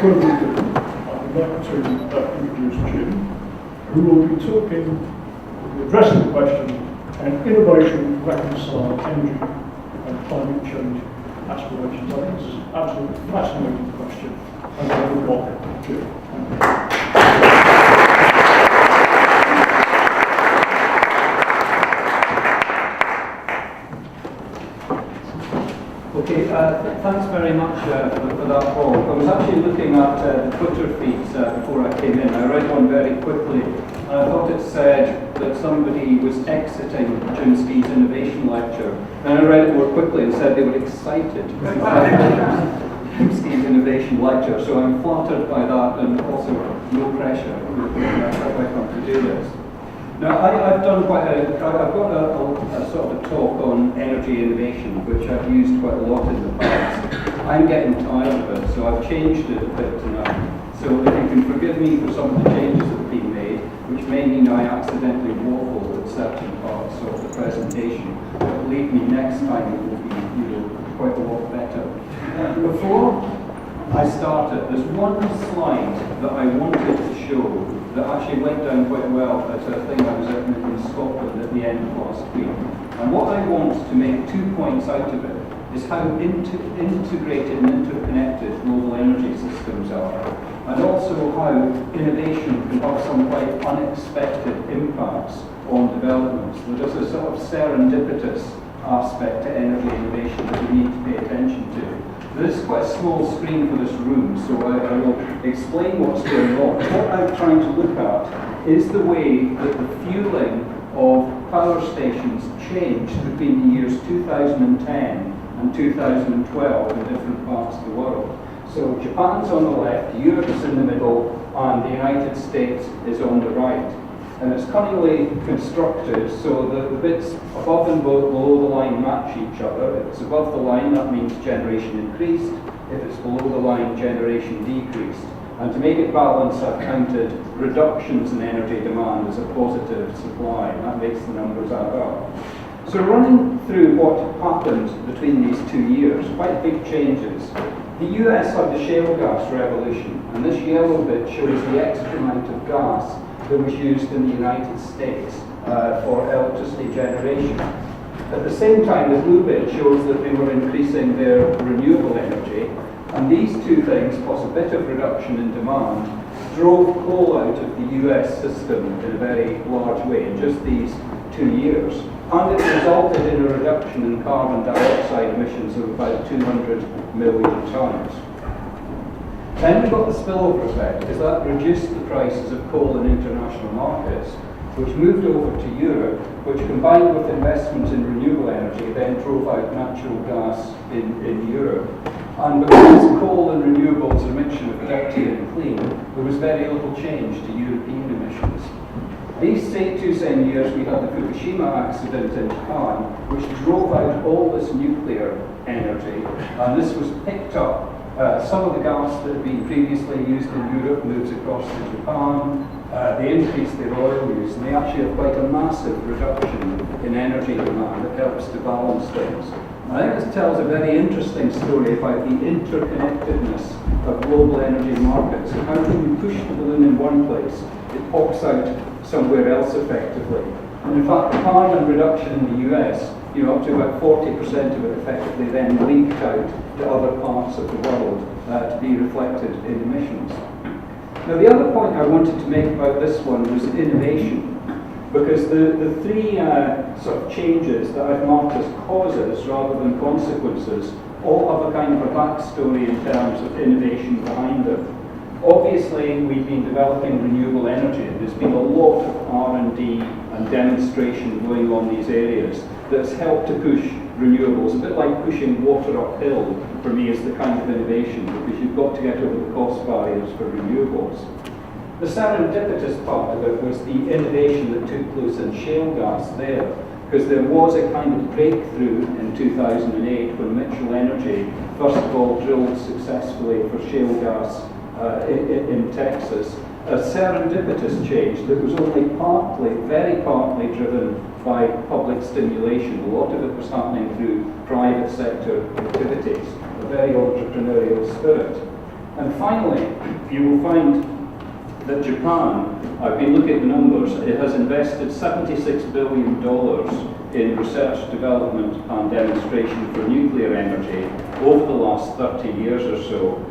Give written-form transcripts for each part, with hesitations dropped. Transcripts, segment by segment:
further ado, I'd like to introduce Jim, who will be addressing the question, can innovation reconcile energy and climate change aspirations? I think this is an absolutely fascinating question, and I would welcome Jim. Okay, thanks very much for that, Paul. I was actually looking at the Twitter feeds before I came in. I read one very quickly, and I thought it said that somebody was exiting Jim Skea's innovation lecture. And I read it more quickly and said they were excited about Jim Skea's innovation lecture. So I'm flattered by that, and also no pressure. I want to do this. Now, I've got a sort of talk on energy innovation, which I've used quite a lot in the past. I'm getting tired of it, so I've changed it a bit tonight. So if you can forgive me for some of the changes that have been made, which may mean I accidentally waffle at certain parts of the presentation, but believe me, next time it will be quite a lot better. Before I started, there's one slide that I wanted to show that actually went down quite well at a thing I was at in Scotland at the end of last week. And what I want to make 2 points out of it is how integrated and interconnected global energy systems are, and also how innovation can have some quite unexpected impacts on developments. There is a sort of serendipitous aspect to energy innovation that we need to pay attention to. This is quite a small screen for this room, so I will explain what's going on. What I'm trying to look at is the way that the fueling of power stations changed between the years 2010 and 2012 in different parts of the world. So Japan's on the left, Europe's in the middle, and the United States is on the right. And it's cunningly constructed so that the bits above and below the line match each other. If it's above the line, that means generation increased. If it's below the line, generation decreased. And to make it balance, I've counted reductions in energy demand as a positive supply, and that makes the numbers add up. So running through what happened between these 2 years, quite big changes. The US had the shale gas revolution, and this yellow bit shows the extra amount of gas that was used in the United States for electricity generation. At the same time, the blue bit shows that they were increasing their renewable energy, and these two things, plus a bit of reduction in demand, drove coal out of the US system in a very large way in just these 2 years. And it resulted in a reduction in carbon dioxide emissions of about 200 million tonnes. Then we got the spillover effect, because that reduced the prices of coal in international markets, which moved over to Europe, which combined with investment in renewable energy then drove out natural gas in Europe. And because coal and renewables are a mixture of dirty and clean, there was very little change to European emissions. These two same years we had the Fukushima accident in Japan, which drove out all this nuclear energy, and this was picked up. Some of the gas that had been previously used in Europe moves across to Japan. They increase their oil use, and they actually have quite a massive reduction in energy demand that helps to balance things. I think this tells a very interesting story about the interconnectedness of global energy markets, and how when you push the balloon in one place, it pops out somewhere else effectively. And in fact, the carbon reduction in the US, up to about 40% of it effectively then leaked out to other parts of the world to be reflected in emissions. Now, the other point I wanted to make about this one was innovation, because the three sort of changes that I've marked as causes rather than consequences all have a kind of a backstory in terms of innovation behind them. Obviously, we've been developing renewable energy, and there's been a lot of R&D and demonstration going on in these areas that's helped to push renewables, a bit like pushing water uphill for me is the kind of innovation, because you've got to get over the cost barriers for renewables. The serendipitous part of it was the innovation that took place in shale gas there, because there was a kind of breakthrough in 2008 when Mitchell Energy first of all drilled successfully for shale gas in Texas, a serendipitous change that was only very partly driven by public stimulation. A lot of it was happening through private sector activities, a very entrepreneurial spirit. And finally, you will find that Japan, I've been looking at the numbers, it has invested $76 billion in research, development and demonstration for nuclear energy over the last 30 years or so.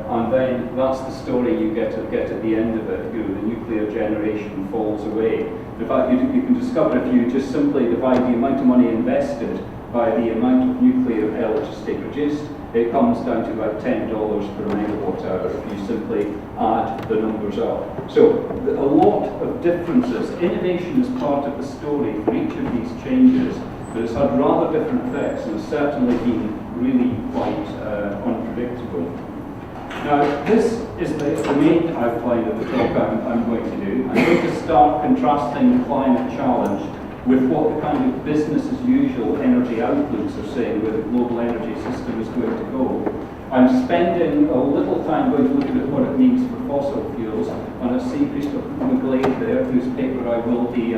And then that's the story you get at the end of it. You know, the nuclear generation falls away. In fact, you can discover if you just simply divide the amount of money invested by the amount of nuclear electricity produced, it comes down to about $10 per megawatt hour if you simply add the numbers up. So a lot of differences. Innovation is part of the story for each of these changes, but it's had rather different effects and has certainly been really quite unpredictable. Now, this is the main outline of the talk I'm going to do. I'm going to start contrasting the climate challenge with what the kind of business as usual energy outlooks are saying where the global energy system is going to go. I'm spending a little time going to look at what it means for fossil fuels, and I see Christopher McGlade there, whose paper I will be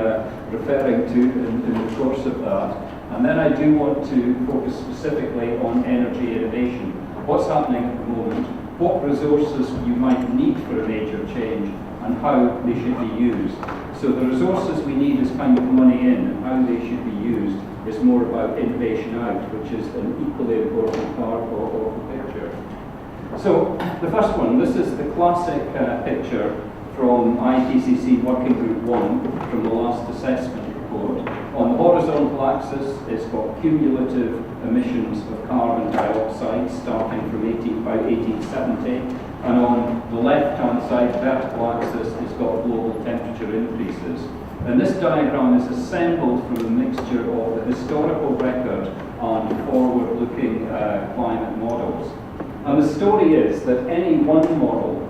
referring to in the course of that. And then I do want to focus specifically on energy innovation. What's happening at the moment, what resources you might need for a major change, and how they should be used. So the resources we need is kind of money in, and how they should be used is more about innovation out, which is an equally important part of the picture. So the first one, this is the classic picture from IPCC Working Group 1 from the last assessment report. On the horizontal axis, it's got cumulative emissions of carbon dioxide starting from about 1870. And on the left-hand side, vertical axis, it's got global temperature increases. And this diagram is assembled from a mixture of the historical record and forward-looking climate models. And the story is that any one model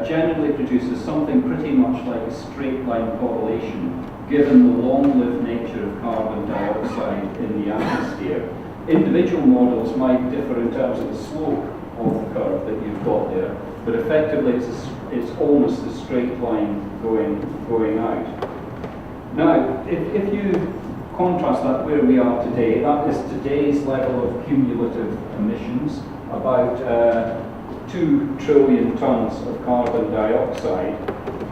generally produces something pretty much like a straight-line correlation, given the long-lived nature of carbon dioxide in the atmosphere. Individual models might differ in terms of the slope of the curve that you've got there, but effectively it's almost a straight line going out. Now, if you contrast that where we are today, that is today's level of cumulative emissions, about 2 trillion tons of carbon dioxide.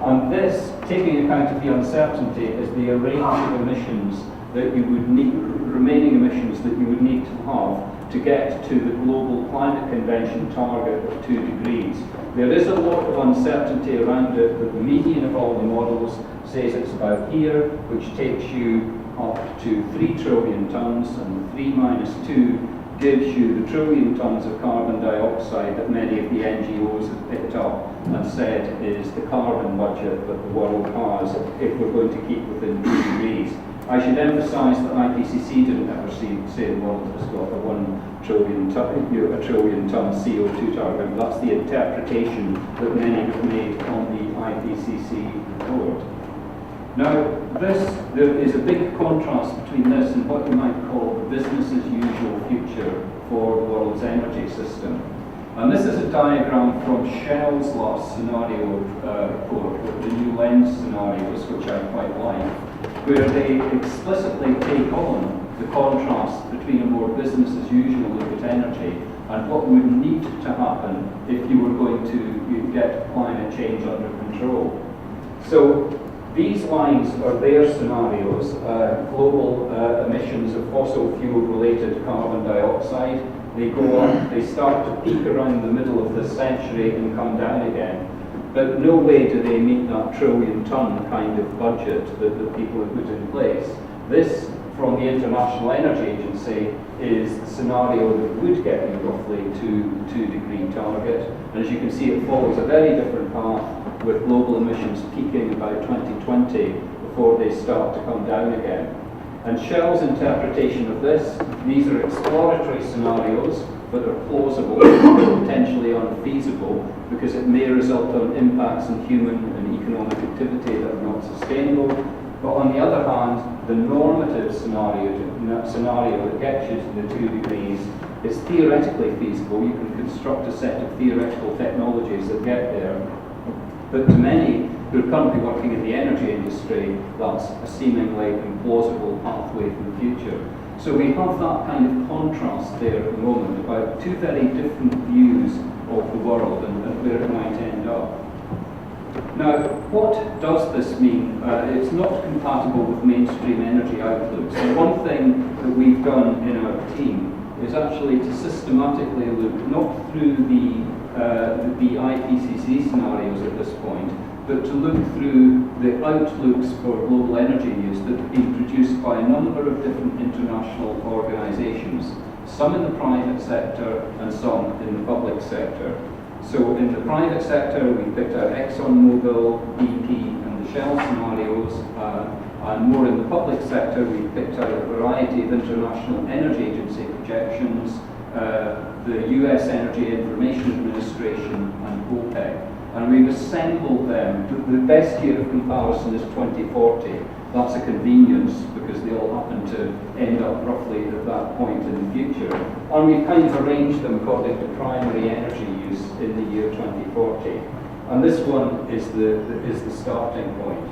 And this, taking account of the uncertainty, is the range of emissions that you would need, remaining emissions that you would need to have to get to the global climate convention target of 2 degrees. There is a lot of uncertainty around it, but the median of all the models says it's about here, which takes you up to 3 trillion tons, and 3 minus 2 gives you the trillion tons of carbon dioxide that many of the NGOs have picked up and said is the carbon budget that the world has if we're going to keep within 2 degrees. I should emphasise that IPCC didn't ever say the world has got a 1 trillion ton, a trillion ton CO2 target. That's the interpretation that many have made on the IPCC report. Now, there is a big contrast between this and what you might call the business as usual future for the world's energy system. And this is a diagram from Shell's last scenario report with the new lens scenarios, which I quite like, where they explicitly take on the contrast between a more business as usual look at energy and what would need to happen if you were going to get climate change under control. So these lines are their scenarios, global emissions of fossil fuel related carbon dioxide. They go up, they start to peak around the middle of this century and come down again. But no way do they meet that trillion ton kind of budget that people have put in place. This, from the International Energy Agency, is the scenario that would get you roughly to 2 degree target. And as you can see, it follows a very different path, with global emissions peaking about 2020 before they start to come down again. And Shell's interpretation of this, these are exploratory scenarios, but they're plausible, but potentially unfeasible, because it may result on impacts on human and economic activity that are not sustainable. But on the other hand, the normative scenario that gets you to the 2 degrees is theoretically feasible. You can construct a set of theoretical technologies that get there. But to many who are currently working in the energy industry, that's a seemingly implausible pathway for the future. So we have that kind of contrast there at the moment about 2 very different views of the world and where it might end up. Now, what does this mean? It's not compatible with mainstream energy outlooks. So one thing that we've done in our team is actually to systematically look not through the IPCC scenarios at this point, but to look through the outlooks for global energy use that have been produced by a number of different international organisations, some in the private sector and some in the public sector. So in the private sector, we picked out ExxonMobil, BP, and the Shell scenarios, and more in the public sector, we picked out a variety of International Energy Agency projections, the US Energy Information Administration, and OPEC. And we've assembled them. The best year of comparison is 2040. That's a convenience because they all happen to end up roughly at that point in the future. And we've kind of arranged them according to primary energy use in the year 2040. And this one is the starting point.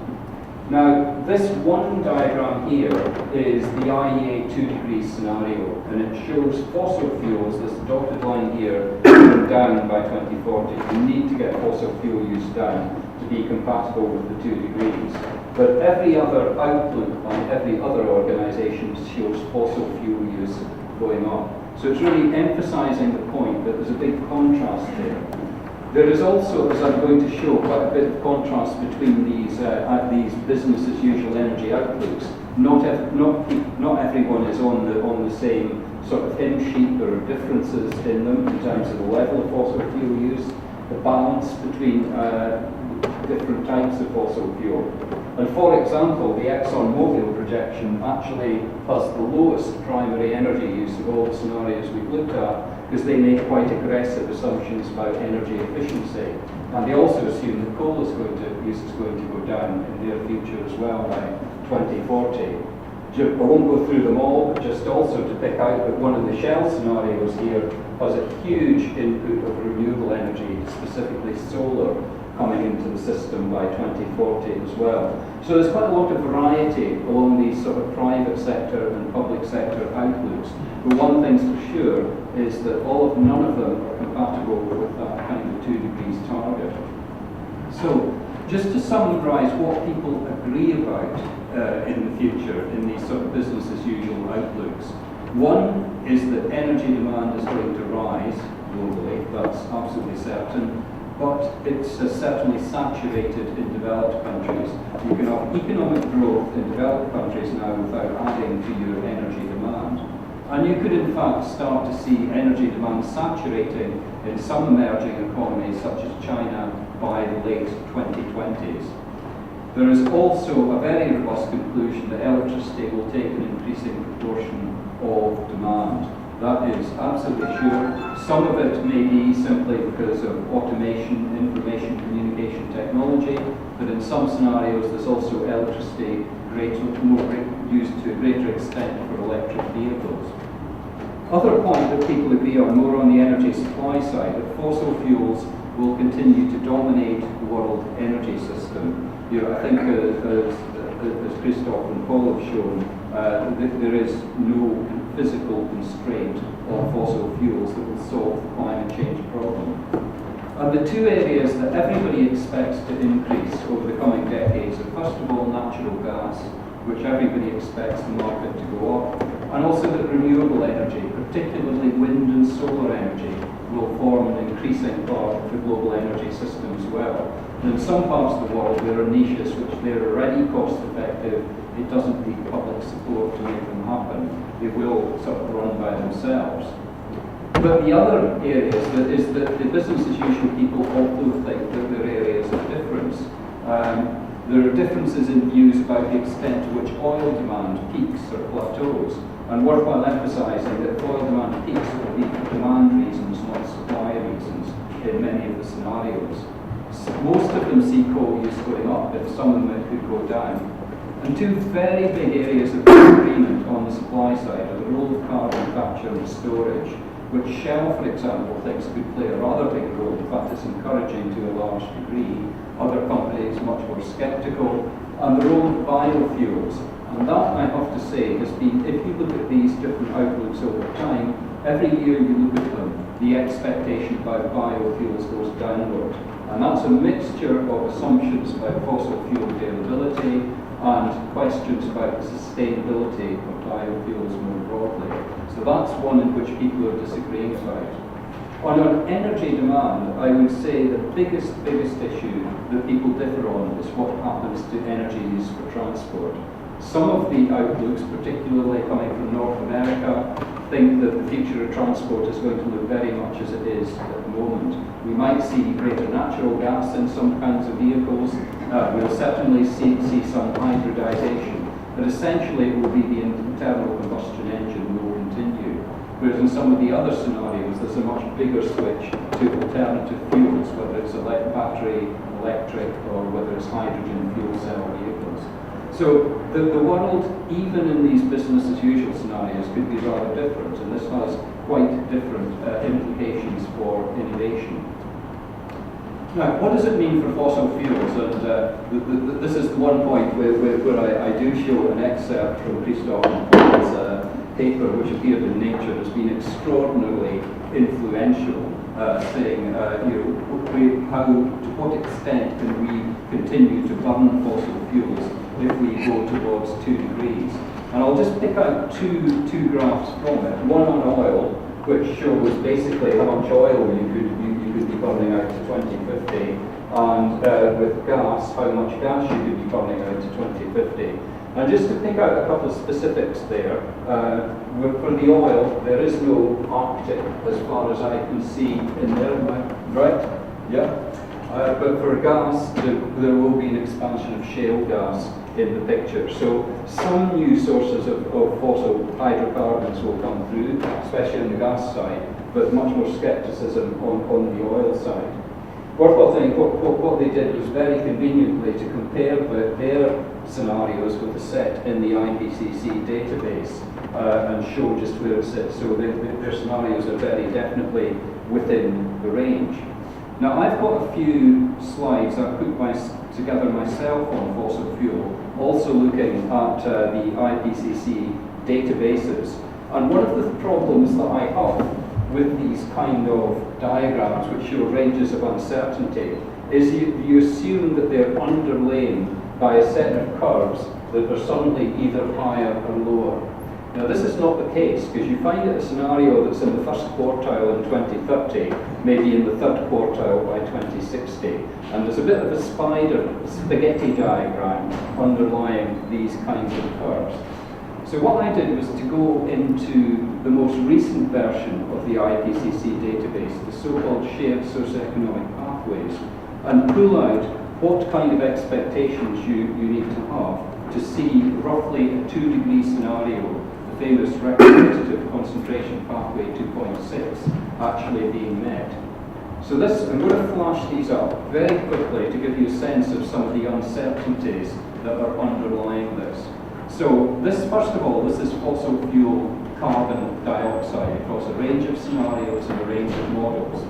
Now, this one diagram here is the IEA 2 degrees scenario, and it shows fossil fuels, this dotted line here, going down by 2040. You need to get fossil fuel use down to be compatible with the 2 degrees. But every other outlook by every other organisation shows fossil fuel use going up. So it's really emphasising the point that there's a big contrast there. There is also, as I'm going to show, quite a bit of contrast between these business as usual energy outlooks. Not everyone is on the same sort of hymn sheet. There are differences in them in terms of the level of fossil fuel use, the balance between different types of fossil fuel. And for example, the ExxonMobil projection actually has the lowest primary energy use of all the scenarios we've looked at, because they make quite aggressive assumptions about energy efficiency. And they also assume that coal use is going to go down in their future as well by 2040. I won't go through them all, but just also to pick out that one of the Shell scenarios here has a huge input of renewable energy, specifically solar, coming into the system by 2040 as well. So there's quite a lot of variety along these sort of private sector and public sector outlooks. But one thing's for sure is that none of them are compatible with that kind of 2 degrees target. So just to summarise what people agree about in the future in these sort of business as usual outlooks. One is that energy demand is going to rise globally, that's absolutely certain. But it's certainly saturated in developed countries. You can have economic growth in developed countries now without adding to your energy demand. And you could in fact start to see energy demand saturating in some emerging economies such as China by the late 2020s. There is also a very robust conclusion that electricity will take an increasing proportion of demand. That is absolutely sure. Some of it may be simply because of automation, information communication technology, but in some scenarios there's also electricity used to a greater extent for electric vehicles. Other point that people agree on, more on the energy supply side, that fossil fuels will continue to dominate the world energy system. I think as Christoph and Paul have shown, there is no physical constraint on fossil fuels that will solve the climate change problem. And the two areas that everybody expects to increase over the coming decades are, first of all, natural gas, which everybody expects the market to go up, and also that renewable energy, particularly wind and solar energy, will form an increasing part of the global energy system as well. And in some parts of the world, there are niches which they're already cost effective. It doesn't need public support to make them happen. They will sort of run by themselves. But the other areas is that the business as usual people also think that there are areas of difference. There are differences in views about the extent to which oil demand peaks or plateaus. And worthwhile emphasising that oil demand peaks will be for demand reasons, not supply reasons, in many of the scenarios. Most of them see coal use going up, but some of them it could go down. And two very big areas of agreement on the supply side are the role of carbon capture and storage, which Shell, for example, thinks could play a rather big role. In fact, it's encouraging to a large degree. Other companies much more sceptical. And the role of biofuels. And that, I have to say, has been, if you look at these different outlooks over time, every year you look at them, the expectation about biofuels goes downward. And that's a mixture of assumptions about fossil fuel availability and questions about the sustainability of biofuels more broadly. So that's one in which people are disagreeing about. On energy demand, I would say the biggest issue that people differ on is what happens to energy use for transport. Some of the outlooks, particularly coming from North America, think that the future of transport is going to look very much as it is at the moment. We might see greater natural gas in some kinds of vehicles. We'll certainly see some hybridization, but essentially it will be the internal combustion engine will continue. Whereas in some of the other scenarios, there's a much bigger switch to alternative fuels, whether it's battery, electric, or whether it's hydrogen fuel cell vehicles. So the world, even in these business as usual scenarios, could be rather different, and this has quite different implications for innovation. Now, what does it mean for fossil fuels? And this is the one point where I do show an excerpt from Christopher's paper, which appeared in Nature, has been extraordinarily influential, saying, to what extent can we continue to burn fossil fuels if we go towards 2 degrees? And I'll just pick out two graphs from it. One on oil, which shows basically how much oil you could be burning out to 2050, and with gas, how much gas you could be burning out to 2050. And just to pick out a couple of specifics there, for the oil, there is no Arctic as far as I can see in there, right? Yeah. But for gas, there will be an expansion of shale gas in the picture. So some new sources of fossil hydrocarbons will come through, especially on the gas side, but much more skepticism on the oil side. Worthwhile saying, what they did was very conveniently to compare their scenarios with the set in the IPCC database and show just where it sits. So their scenarios are very definitely within the range. Now, I've got a few slides I've put together myself on fossil fuel, also looking at the IPCC databases. And one of the problems that I have with these kind of diagrams which show ranges of uncertainty is you assume that they're underlain by a set of curves that are suddenly either higher or lower. Now, this is not the case, because you find a scenario that's in the first quartile in 2030, maybe in the third quartile by 2060, and there's a bit of a spaghetti diagram underlying these kinds of curves. So what I did was to go into the most recent version of the IPCC database, the so-called shared socioeconomic pathways, and pull out what kind of expectations you need to have to see roughly a 2-degree scenario, the famous representative concentration pathway 2.6, actually being met. So I'm going to flash these up very quickly to give you a sense of some of the uncertainties that are underlying this. So this, first of all, this is fossil fuel carbon dioxide across a range of scenarios and a range of models.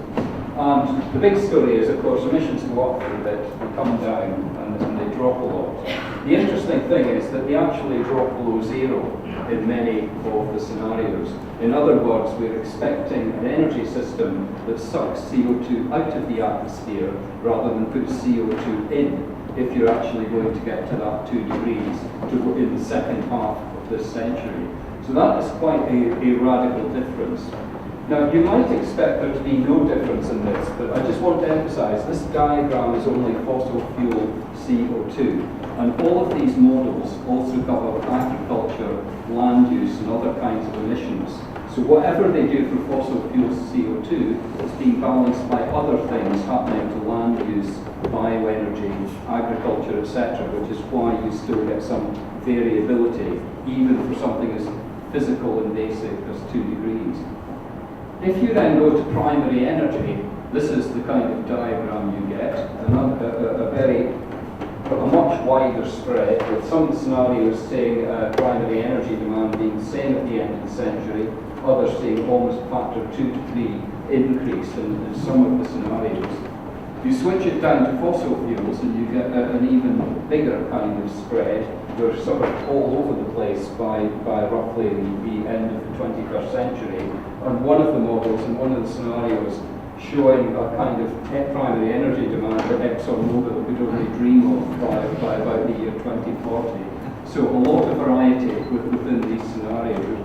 And the big story is, of course, emissions go up for a bit, they come down, and they drop a lot. The interesting thing is that they actually drop below zero in many of the scenarios. In other words, we're expecting an energy system that sucks CO2 out of the atmosphere rather than puts CO2 in, if you're actually going to get to that 2 degrees in the second half of this century. So that is quite a radical difference. Now, you might expect there to be no difference in this, but I just want to emphasize this diagram is only fossil fuel CO2. And all of these models also cover agriculture, land use, and other kinds of emissions. So whatever they do for fossil fuel CO2 is being balanced by other things happening to land use, bioenergy, agriculture, etc., which is why you still get some variability, even for something as physical and basic as 2 degrees. If you then go to primary energy, this is the kind of diagram you get, a much wider spread, with some scenarios saying primary energy demand being the same at the end of the century, others saying almost a factor 2 to 3 increase in some of the scenarios. You switch it down to fossil fuels and you get an even bigger kind of spread. We're sort of all over the place by roughly the end of the 21st century on one of the models and one of the scenarios showing a kind of primary energy demand that ExxonMobil could only dream of by about the year 2040. So a lot of variety within these scenarios.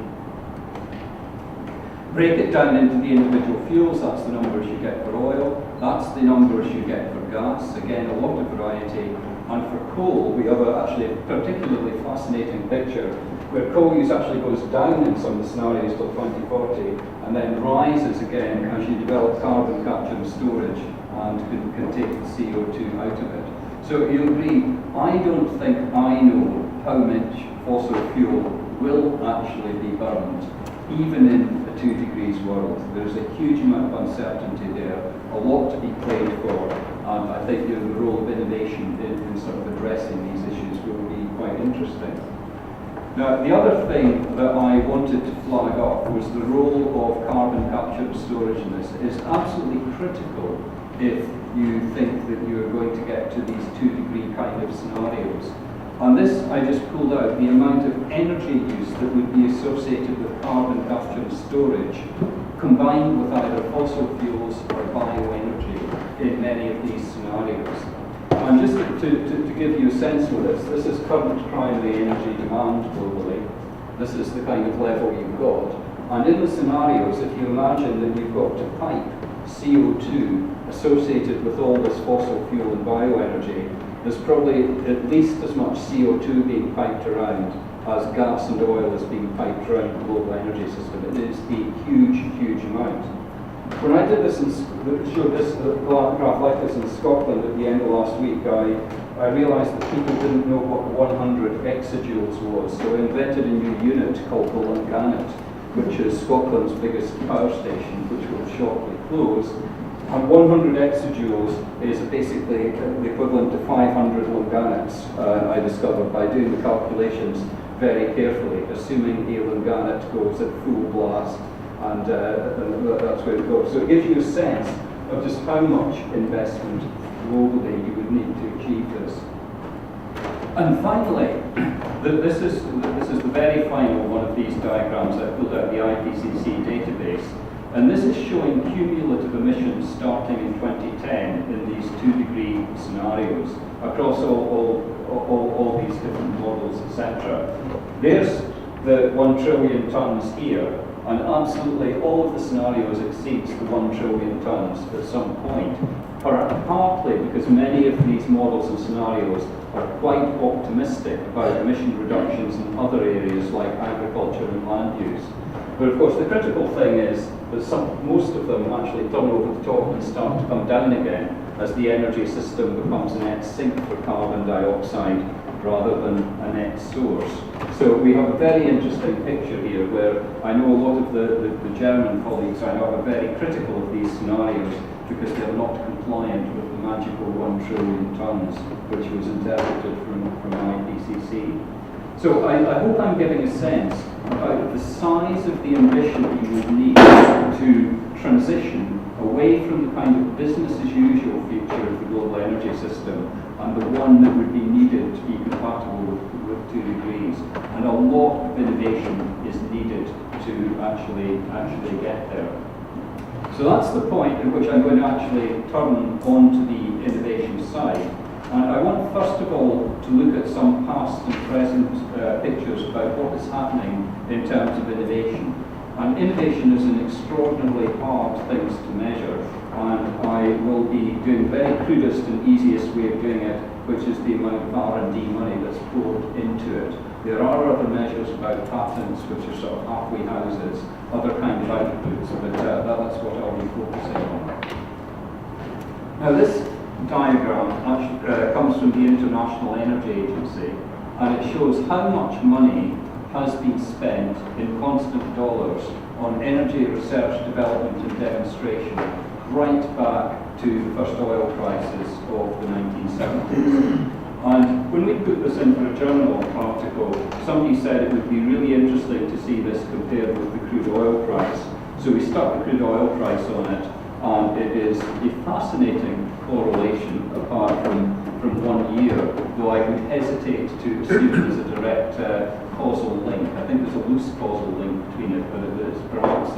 Break it down into the individual fuels, that's the numbers you get for oil, that's the numbers you get for gas, again a lot of variety. And for coal, we have actually a particularly fascinating picture where coal use actually goes down in some of the scenarios till 2040 and then rises again as you develop carbon capture and storage and can take the CO2 out of it. So you'll agree, I don't think I know how much fossil fuel will actually be burned, even in a 2 degrees world. There's a huge amount of uncertainty there, a lot to be played for, and I think the role of innovation in sort of addressing these issues will be quite interesting. Now, the other thing that I wanted to flag up was the role of carbon capture and storage in this. It is absolutely critical if you think that you're going to get to these 2 degree kind of scenarios. And this, I just pulled out the amount of energy use that would be associated with carbon capture and storage, combined with either fossil fuels or bioenergy in many of these scenarios. And just to give you a sense of this is current primary energy demand globally. This is the kind of level you've got. And in the scenarios, if you imagine that you've got to pipe CO2 associated with all this fossil fuel and bioenergy, there's probably at least as much CO2 being piped around as gas and oil is being piped around the global energy system. It is a huge, huge amount. When I did this and showed this graph like this in Scotland at the end of last week, I realised that people didn't know what 100 exajoules was, so I invented a new unit called the Lunganit, which is Scotland's biggest power station, which will shortly close. And 100 exajoules is basically the equivalent to 500 Lunganits, I discovered by doing the calculations very carefully, assuming a Lunganit goes at full blast, and that's where it goes. So it gives you a sense of just how much investment globally you would need to achieve this. And finally, this is the very final one of these diagrams I pulled out the IPCC database. And this is showing cumulative emissions starting in 2010 in these 2 degree scenarios across all these different models, etc. There's the 1 trillion tons here, and absolutely all of the scenarios exceeds the 1 trillion tons at some point, partly because many of these models and scenarios are quite optimistic about emission reductions in other areas like agriculture and land use. But of course the critical thing is that most of them actually turn over the top and start to come down again as the energy system becomes a net sink for carbon dioxide rather than a net source. So we have a very interesting picture here where I know a lot of the German colleagues I know are very critical of these scenarios because they're not compliant with the magical 1 trillion tons which was interpreted from IPCC. So I hope I'm giving a sense about the size of the ambition you would need to transition away from the kind of business as usual feature of the global energy system and the one that would be needed to be compatible with 2 degrees. And a lot of innovation is needed to actually get there. So that's the point at which I'm going to actually turn onto the innovation side. And I want first of all to look at some past and present pictures about what is happening in terms of innovation. And innovation is an extraordinarily hard thing to measure, and I will be doing the very crudest and easiest way of doing it, which is the amount of R&D money that's poured into it. There are other measures about patents, which are sort of halfway houses, other kind of outputs, but that's what I'll be focusing on. Now this diagram actually comes from the International Energy Agency, and it shows how much money has been spent in constant dollars on energy research, development and demonstration right back to the first oil prices of the 1970s. And when we put this in for a journal article, somebody said it would be really interesting to see this compared with the crude oil price. So we stuck the crude oil price on it, and it is a fascinating correlation apart from one year, though I would hesitate to assume there's a direct causal link. I think there's a loose causal link between it, but it's perhaps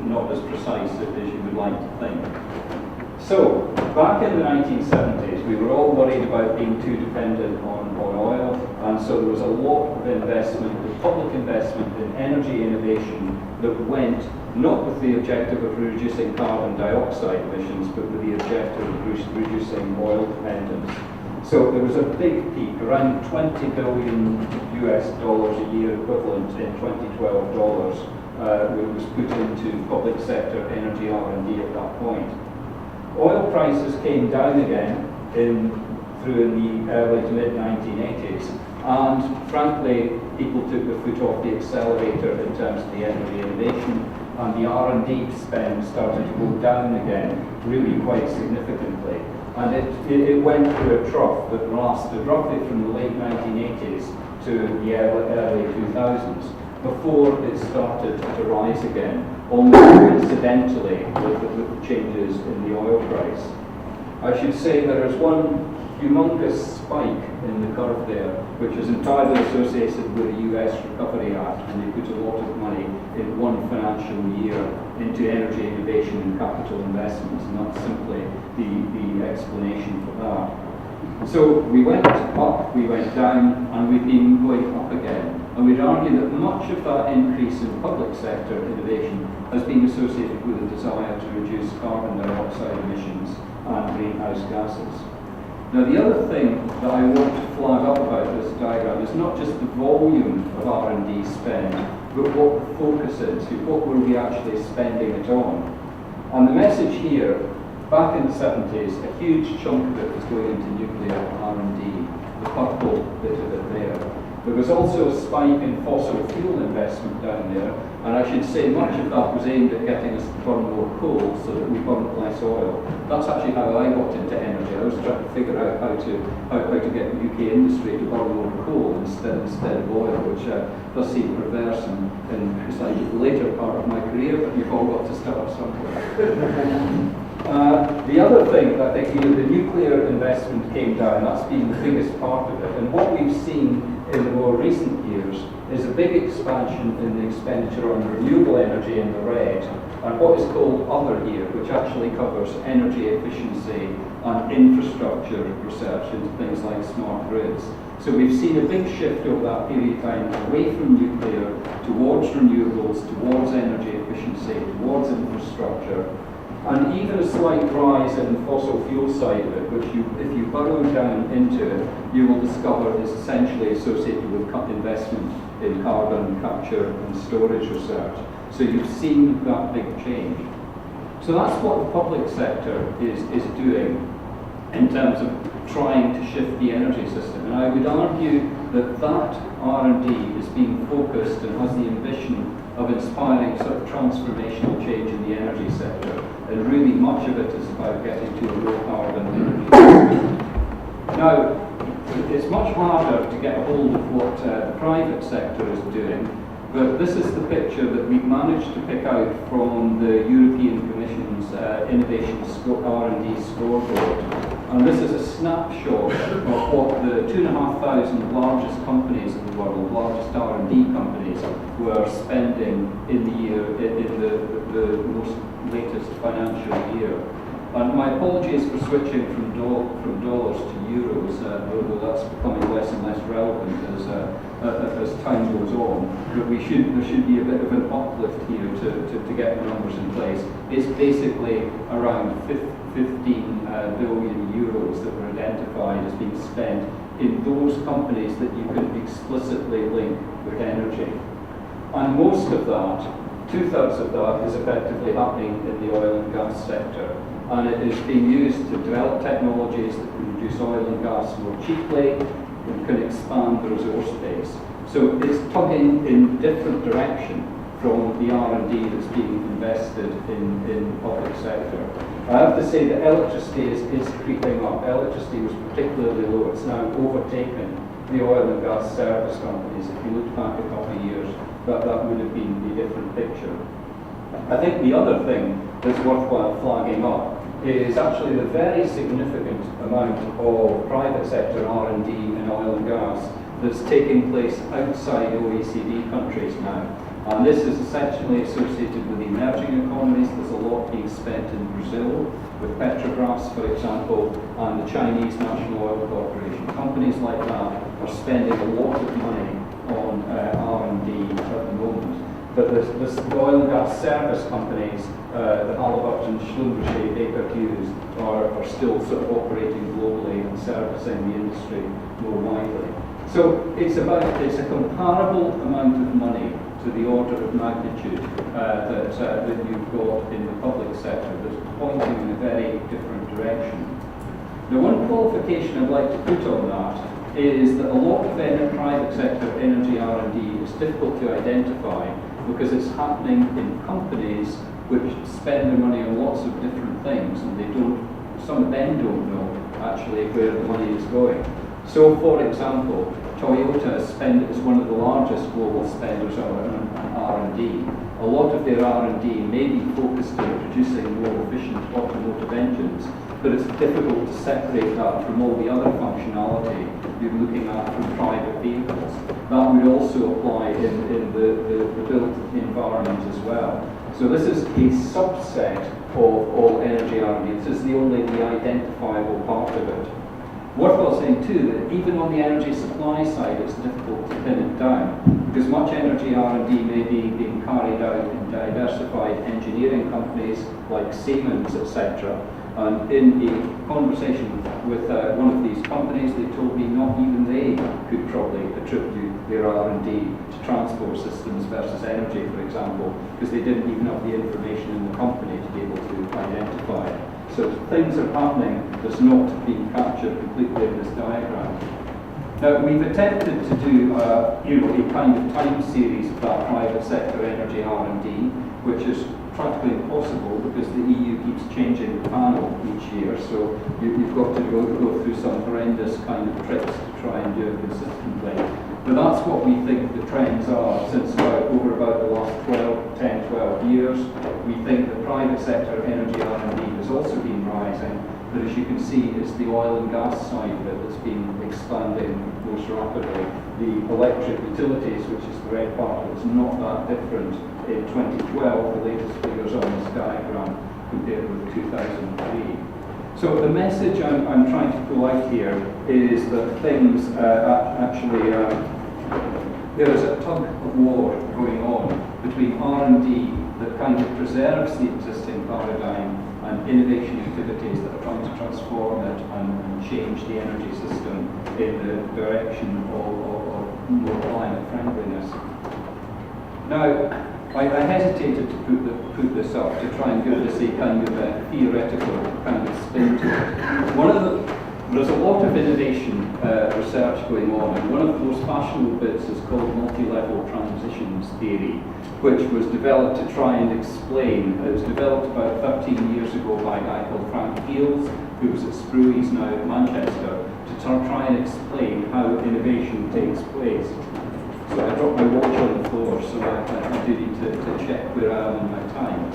not as precise as you would like to think. So, back in the 1970s, we were all worried about being too dependent on oil, and so there was a lot of investment, public investment in energy innovation that went not with the objective of reducing carbon dioxide emissions, but with the objective of reducing oil dependence. So there was a big peak, around $20 billion US a year equivalent in 2012 dollars, was put into public sector energy R&D at that point. Oil prices came down again through in the early to mid 1980s, and frankly, people took their foot off the accelerator in terms of the energy innovation, and the R&D spend started to go down again, really quite significantly. And it went through a trough that lasted roughly from the late 1980s to the early 2000s, before it started to rise again, almost coincidentally with the changes in the oil price. I should say there is one humongous spike in the curve there, which is entirely associated with the US Recovery Act, and they put a lot of money in one financial year into energy innovation and capital investments, and that's simply the explanation for that. So we went up, we went down, and we've been going up again. And we'd argue that much of that increase in public sector innovation has been associated with a desire to reduce carbon dioxide emissions and greenhouse gases. Now, the other thing that I want to flag up about this diagram is not just the volume of R&D spend, but what the focus is. What were we actually spending it on? And the message here, back in the 70s, a huge chunk of it was going into nuclear R&D, the purple bit of it there. There was also a spike in fossil fuel investment down there, and I should say much of that was aimed at getting us to burn more coal so that we burn less oil. That's actually how I got into energy. I was trying to figure out how to get the UK industry to burn more coal instead of oil, which does seem perverse in precisely the later part of my career, but you've all got to start somewhere. The other thing that I think, the nuclear investment came down. That's been the biggest part of it, and what we've seen in the more recent years is a big expansion in the expenditure on renewable energy in the red, and what is called other here, which actually covers energy efficiency and infrastructure research into things like smart grids. So we've seen a big shift over that period of time away from nuclear towards renewables, towards energy efficiency, towards infrastructure, and even a slight rise in the fossil fuel side of it, which if you burrow down into it, you will discover is essentially associated with investment in carbon capture and storage research. So you've seen that big change. So that's what the public sector is doing in terms of trying to shift the energy system. And I would argue that R&D is being focused and has the ambition of inspiring sort of transformational change in the energy sector. And really much of it is about getting to a low carbon energy system. Now, it's much harder to get a hold of what the private sector is doing, but this is the picture that we've managed to pick out from the European Commission's Innovation R&D Scoreboard. And this is a snapshot of what the 2,500 largest companies in the world, largest R&D companies, were spending in the year, in the most latest financial year. And my apologies for switching from dollars to euros, although that's becoming less and less relevant as time goes on. But there should be a bit of an uplift here to get the numbers in place. It's basically around 15 billion euros that were identified as being spent in those companies that you can explicitly link with energy. And most of that, 2/3 of that, is effectively happening in the oil and gas sector. And it is being used to develop technologies that can reduce oil and gas more cheaply and can expand the resource base. So it's tugging in different direction from the R&D that's being invested in the public sector. I have to say that electricity is creeping up. Electricity was particularly low. It's now overtaken the oil and gas service companies. If you look back a couple of years, that would have been a different picture. I think the other thing that's worthwhile flagging up is actually the very significant amount of private sector R&D in oil and gas that's taking place outside OECD countries now. And this is essentially associated with emerging economies. There's a lot being spent in Brazil with Petrobras, for example, and the Chinese National Oil Corporation. Companies like that are spending a lot of money on R&D at the moment. But the oil and gas service companies, the Halliburton, Schlumberger, Baker Hughes, are still sort of operating globally and servicing the industry more widely. So it's a comparable amount of money to the order of magnitude that you've got in the public sector that's pointing in a very different direction. Now, one qualification I'd like to put on that is that a lot of private sector energy R&D is difficult to identify because it's happening in companies which spend their money on lots of different things, and some of them don't know actually where the money is going. So, for example, Toyota is one of the largest global spenders on R&D. A lot of their R&D may be focused on producing more efficient automotive engines, but it's difficult to separate that from all the other functionality you're looking at from private vehicles. That would also apply in the built environment as well. So this is a subset of all energy R&D. This is only the identifiable part of it. Worthwhile saying too that even on the energy supply side, it's difficult to pin it down because much energy R&D may be being carried out in diversified engineering companies like Siemens, etc. And in a conversation with one of these companies, they told me not even they could probably attribute their R&D to transport systems versus energy, for example, because they didn't even have the information in the company to be able to identify it. So things are happening that's not being captured completely in this diagram. Now, we've attempted to do a kind of time series of that private sector energy R&D, which is practically impossible because the EU keeps changing the panel each year, so you've got to go through some horrendous kind of tricks to try and do it consistently. But that's what we think the trends are since over about the last 10, 12 years. We think the private sector energy R&D has also been rising, but as you can see, it's the oil and gas side of it that's been expanding most rapidly. The electric utilities, which is the red part of it, is not that different in 2012, the latest figures on this diagram, compared with 2003. So the message I'm trying to pull out here is that things actually, there is a tug of war going on between R&D that kind of preserves the existing paradigm and innovation activities that are trying to transform it and change the energy system in the direction of more climate friendliness. Now, I hesitated to put this up to try and give this a kind of a theoretical kind of spin to it. There's a lot of innovation research going on, and one of the most fashionable bits is called multilevel transitions theory, which was developed to try and explain. It was developed about 13 years ago by a guy called Frank Fields, who was at Sprui's now at Manchester, to try and explain how innovation takes place. So I dropped my watch on the floor, so I do need to check where I am in my time.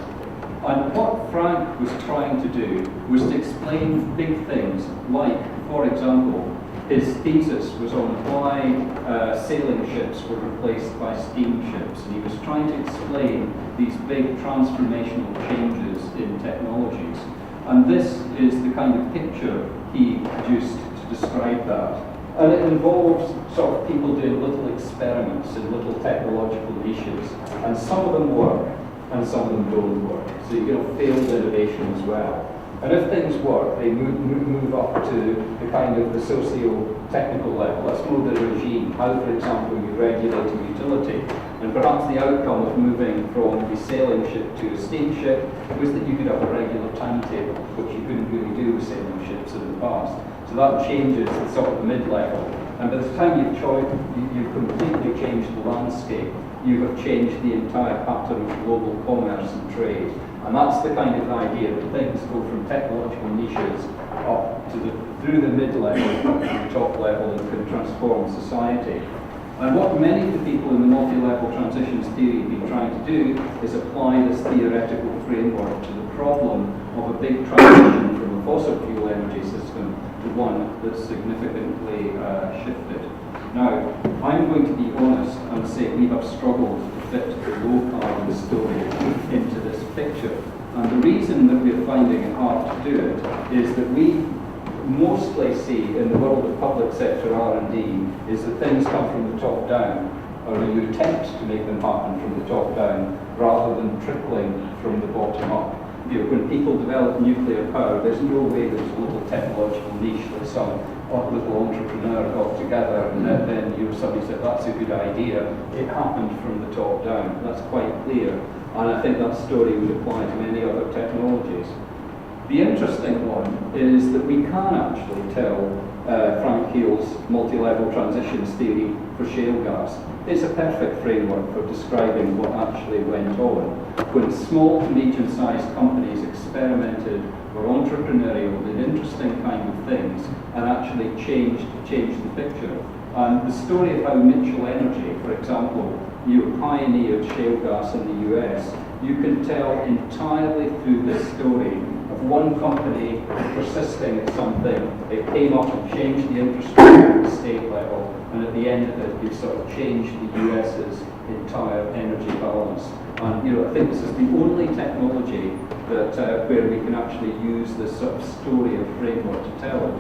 And what Frank was trying to do was to explain big things, like, for example, his thesis was on why sailing ships were replaced by steamships, and he was trying to explain these big transformational changes in technologies. And this is the kind of picture he produced to describe that. And it involves sort of people doing little experiments in little technological niches. And some of them work, and some of them don't work. So you get failed innovation as well. And if things work, they move up to the kind of the socio-technical level. That's more the regime. How, for example, you regulate a utility. And perhaps the outcome of moving from a sailing ship to a steamship was that you could have a regular timetable, which you couldn't really do with sailing ships in the past. So that changes the sort of mid-level. And by the time you've completely changed the landscape, you have changed the entire pattern of global commerce and trade. And that's the kind of idea that things go from technological niches up to through the mid-level to the top level and can transform society. And what many of the people in the multi-level transitions theory have been trying to do is apply this theoretical framework to the problem of a big transition from a fossil fuel energy system to one that's significantly shifted. Now, I'm going to be honest and say we have struggled to fit the low carbon story into this picture. And the reason that we're finding it hard to do it is that we mostly see in the world of public sector R&D is that things come from the top down, or you attempt to make them happen from the top down rather than trickling from the bottom up. You know, when people develop nuclear power, there's no way there's a little technological niche that some little entrepreneur got together and then somebody said that's a good idea. It happened from the top down. That's quite clear. And I think that story would apply to many other technologies. The interesting one is that we can actually tell Frank Keel's multi-level transitions theory for shale gas. It's a perfect framework for describing what actually went on when small to medium-sized companies experimented, were entrepreneurial, did interesting kind of things, and actually changed the picture. And the story of how Mitchell Energy, for example, pioneered shale gas in the US, you can tell entirely through this story of one company persisting at something. It came up and changed the infrastructure at the state level, and at the end of it, it sort of changed the US's entire energy balance. And I think this is the only technology that where we can actually use this sort of story or framework to tell it.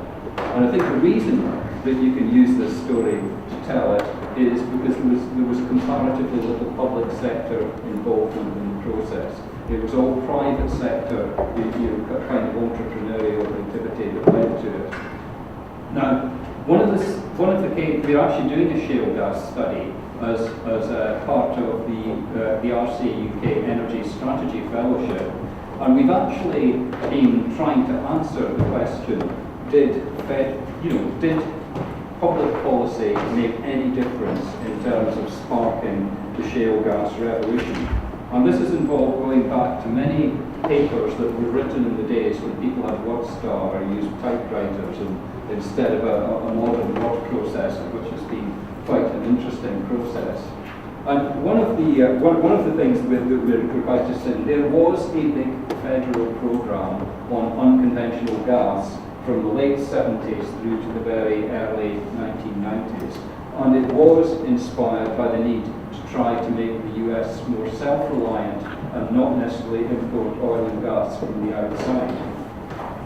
And I think the reason that you can use this story to tell it is because there was comparatively little public sector involvement in the process. It was all private sector, kind of entrepreneurial activity that led to it. Now, one of the cases, we're actually doing a shale gas study as a part of the RCUK Energy Strategy Fellowship, and we've actually been trying to answer the question: did public policy make any difference in terms of sparking the shale gas revolution? And this has involved going back to many papers that were written in the days when people had WordStar or used typewriters instead of a modern word processor, which has been quite an interesting process. And one of the things that we're quite just saying, there was a big federal program on unconventional gas from the late 70s through to the very early 1990s. And it was inspired by the need to try to make the US more self-reliant and not necessarily import oil and gas from the outside.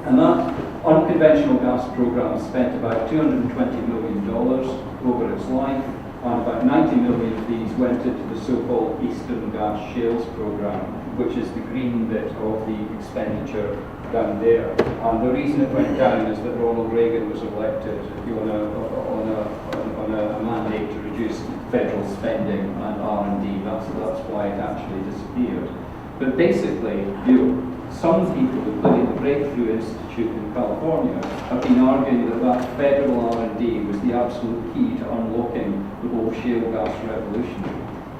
And that unconventional gas program spent about $220 million over its life, and about 90 million of these went into the so-called Eastern Gas Shales program, which is the green bit of the expenditure down there. And the reason it went down is that Ronald Reagan was elected on a mandate to reduce federal spending and R&D. That's why it actually disappeared. But basically, some people, including the Breakthrough Institute in California, have been arguing that federal R&D was the absolute key to unlocking the whole shale gas revolution.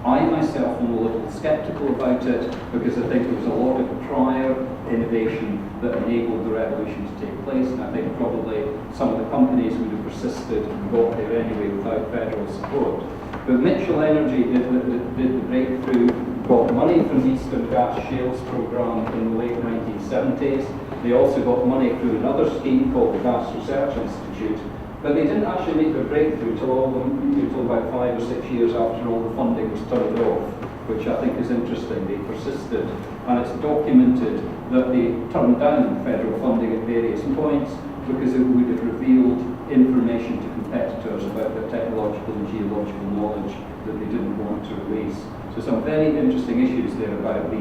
I myself am a little sceptical about it because I think there was a lot of prior innovation that enabled the revolution to take place, and I think probably some of the companies would have persisted and got there anyway without federal support. But Mitchell Energy did the breakthrough, got money from the Eastern Gas Shales program in the late 1970s. They also got money through another scheme called the Gas Research Institute, but they didn't actually make their breakthrough until about 5 or 6 years after all the funding was turned off, which I think is interesting. They persisted, and it's documented that they turned down federal funding at various points because it would have revealed information to competitors about their technological and geological knowledge that they didn't want to release. So some very interesting issues there about the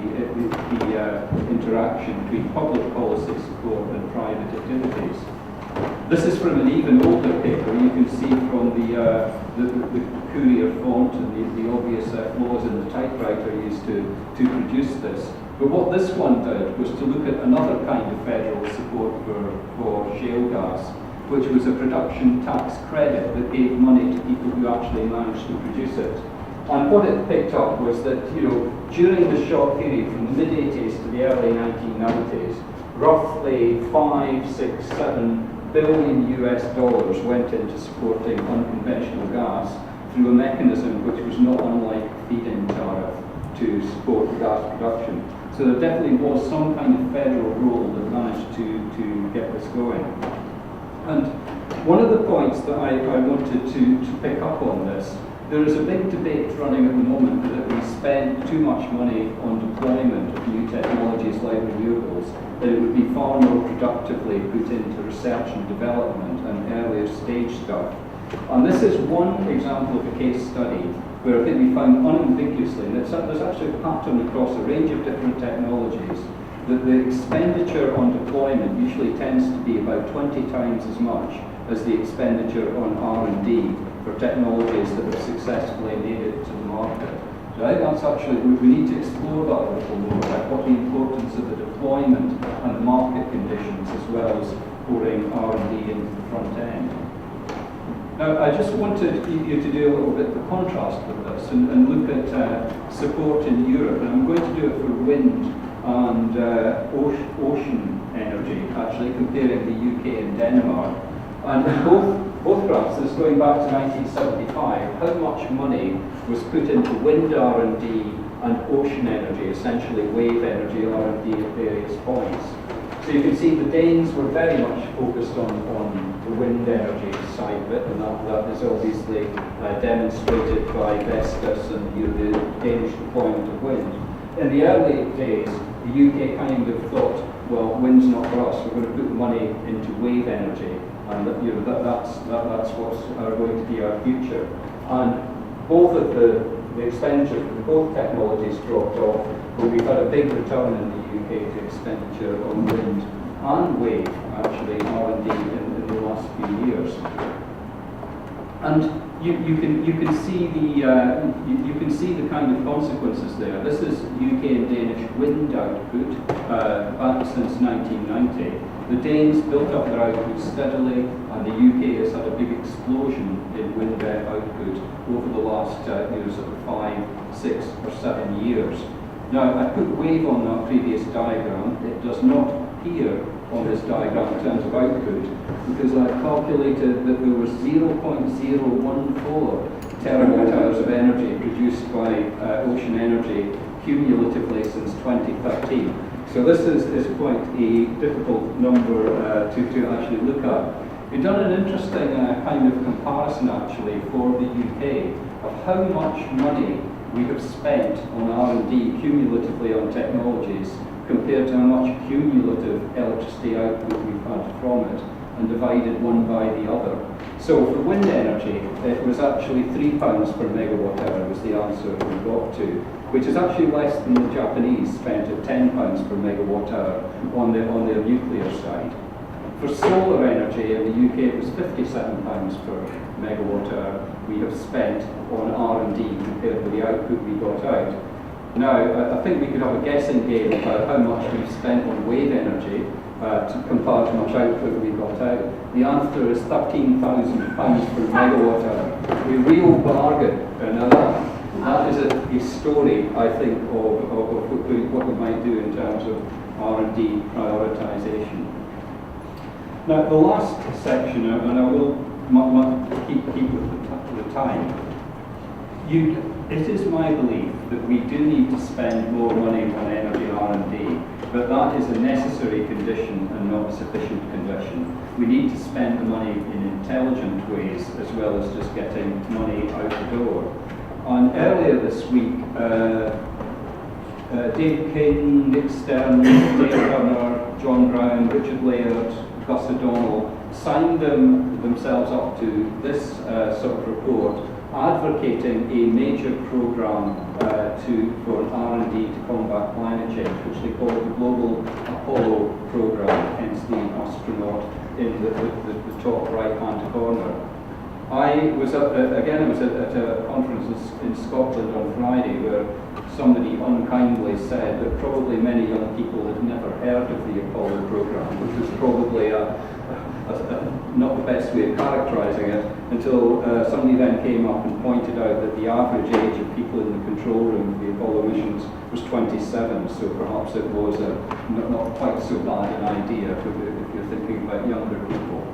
interaction between public policy support and private activities. This is from an even older paper. You can see from the Courier font and the obvious flaws in the typewriter used to produce this. But what this one did was to look at another kind of federal support for shale gas, which was a production tax credit that gave money to people who actually managed to produce it. And what it picked up was that, during the short period from the mid-80s to the early 1990s, roughly 5, 6, 7 billion US dollars went into supporting unconventional gas through a mechanism which was not unlike a feed-in tariff to support gas production. So there definitely was some kind of federal role that managed to get this going. And one of the points that I wanted to pick up on this, there is a big debate running at the moment that if we spend too much money on deployment of new technologies like renewables, that it would be far more productively put into research and development and earlier stage stuff. And this is one example of a case study where I think we found unambiguously, and there's actually a pattern across a range of different technologies, that the expenditure on deployment usually tends to be about 20 times as much as the expenditure on R&D for technologies that have successfully made it to the market. So I think that's actually, we need to explore that a little more, like what the importance of the deployment and the market conditions as well as pouring R&D into the front end. Now, I just wanted you to do a little bit of a contrast with this and look at support in Europe, and I'm going to do it for wind and ocean energy, actually comparing the UK and Denmark. And both graphs, this is going back to 1975, how much money was put into wind R&D and ocean energy, essentially wave energy R&D at various points. So you can see the Danes were very much focused on the wind energy side of it, and that is obviously demonstrated by Vestas and the Danish deployment of wind. In the early days, the UK kind of thought, well, wind's not for us, we're going to put money into wave energy, and that's what's going to be our future. And both of the expenditure for both technologies dropped off, but we've had a big return in the UK to expenditure on wind and wave, actually, R&D in the last few years. And you can see the kind of consequences there. This is UK and Danish wind output back since 1990. The Danes built up their output steadily, and the UK has had a big explosion in wind output over the last sort of 5, 6, or 7 years. Now, I put wave on that previous diagram. It does not appear on this diagram in terms of output, because I calculated that there was 0.014 terawatt hours of energy produced by ocean energy cumulatively since 2013. So this is quite a difficult number to actually look at. We've done an interesting kind of comparison actually for the UK of how much money we have spent on R&D cumulatively on technologies compared to how much cumulative electricity output we've had from it, and divided one by the other. So for wind energy, it was actually £3 per megawatt hour was the answer we got to, which is actually less than the Japanese spent at £10 per megawatt hour on their nuclear side. For solar energy in the UK, it was £57 per megawatt hour we have spent on R&D compared with the output we got out. Now, I think we could have a guessing game about how much we've spent on wave energy compared to how much output we got out. The answer is £13,000 per megawatt hour. A real bargain. Now that is a story, I think, of what we might do in terms of R&D prioritisation. Now, the last section, and I will keep with the time. It is my belief that we do need to spend more money on energy R&D, but that is a necessary condition and not a sufficient condition. We need to spend the money in intelligent ways as well as just getting money out the door. And earlier this week, Dave King, Nick Stern, Dave Turner, John Brown, Richard Laird, Gus O'Donnell signed themselves up to this sort of report, advocating a major programme for an R&D to combat climate change, which they call the Global Apollo Programme, hence the astronaut in the top right-hand corner. I was at a conference in Scotland on Friday where somebody unkindly said that probably many young people had never heard of the Apollo Programme, which was probably not the best way of characterising it, until somebody then came up and pointed out that the average age of people in the control room of the Apollo missions was 27, so perhaps it was not quite so bad an idea if you're thinking about younger people.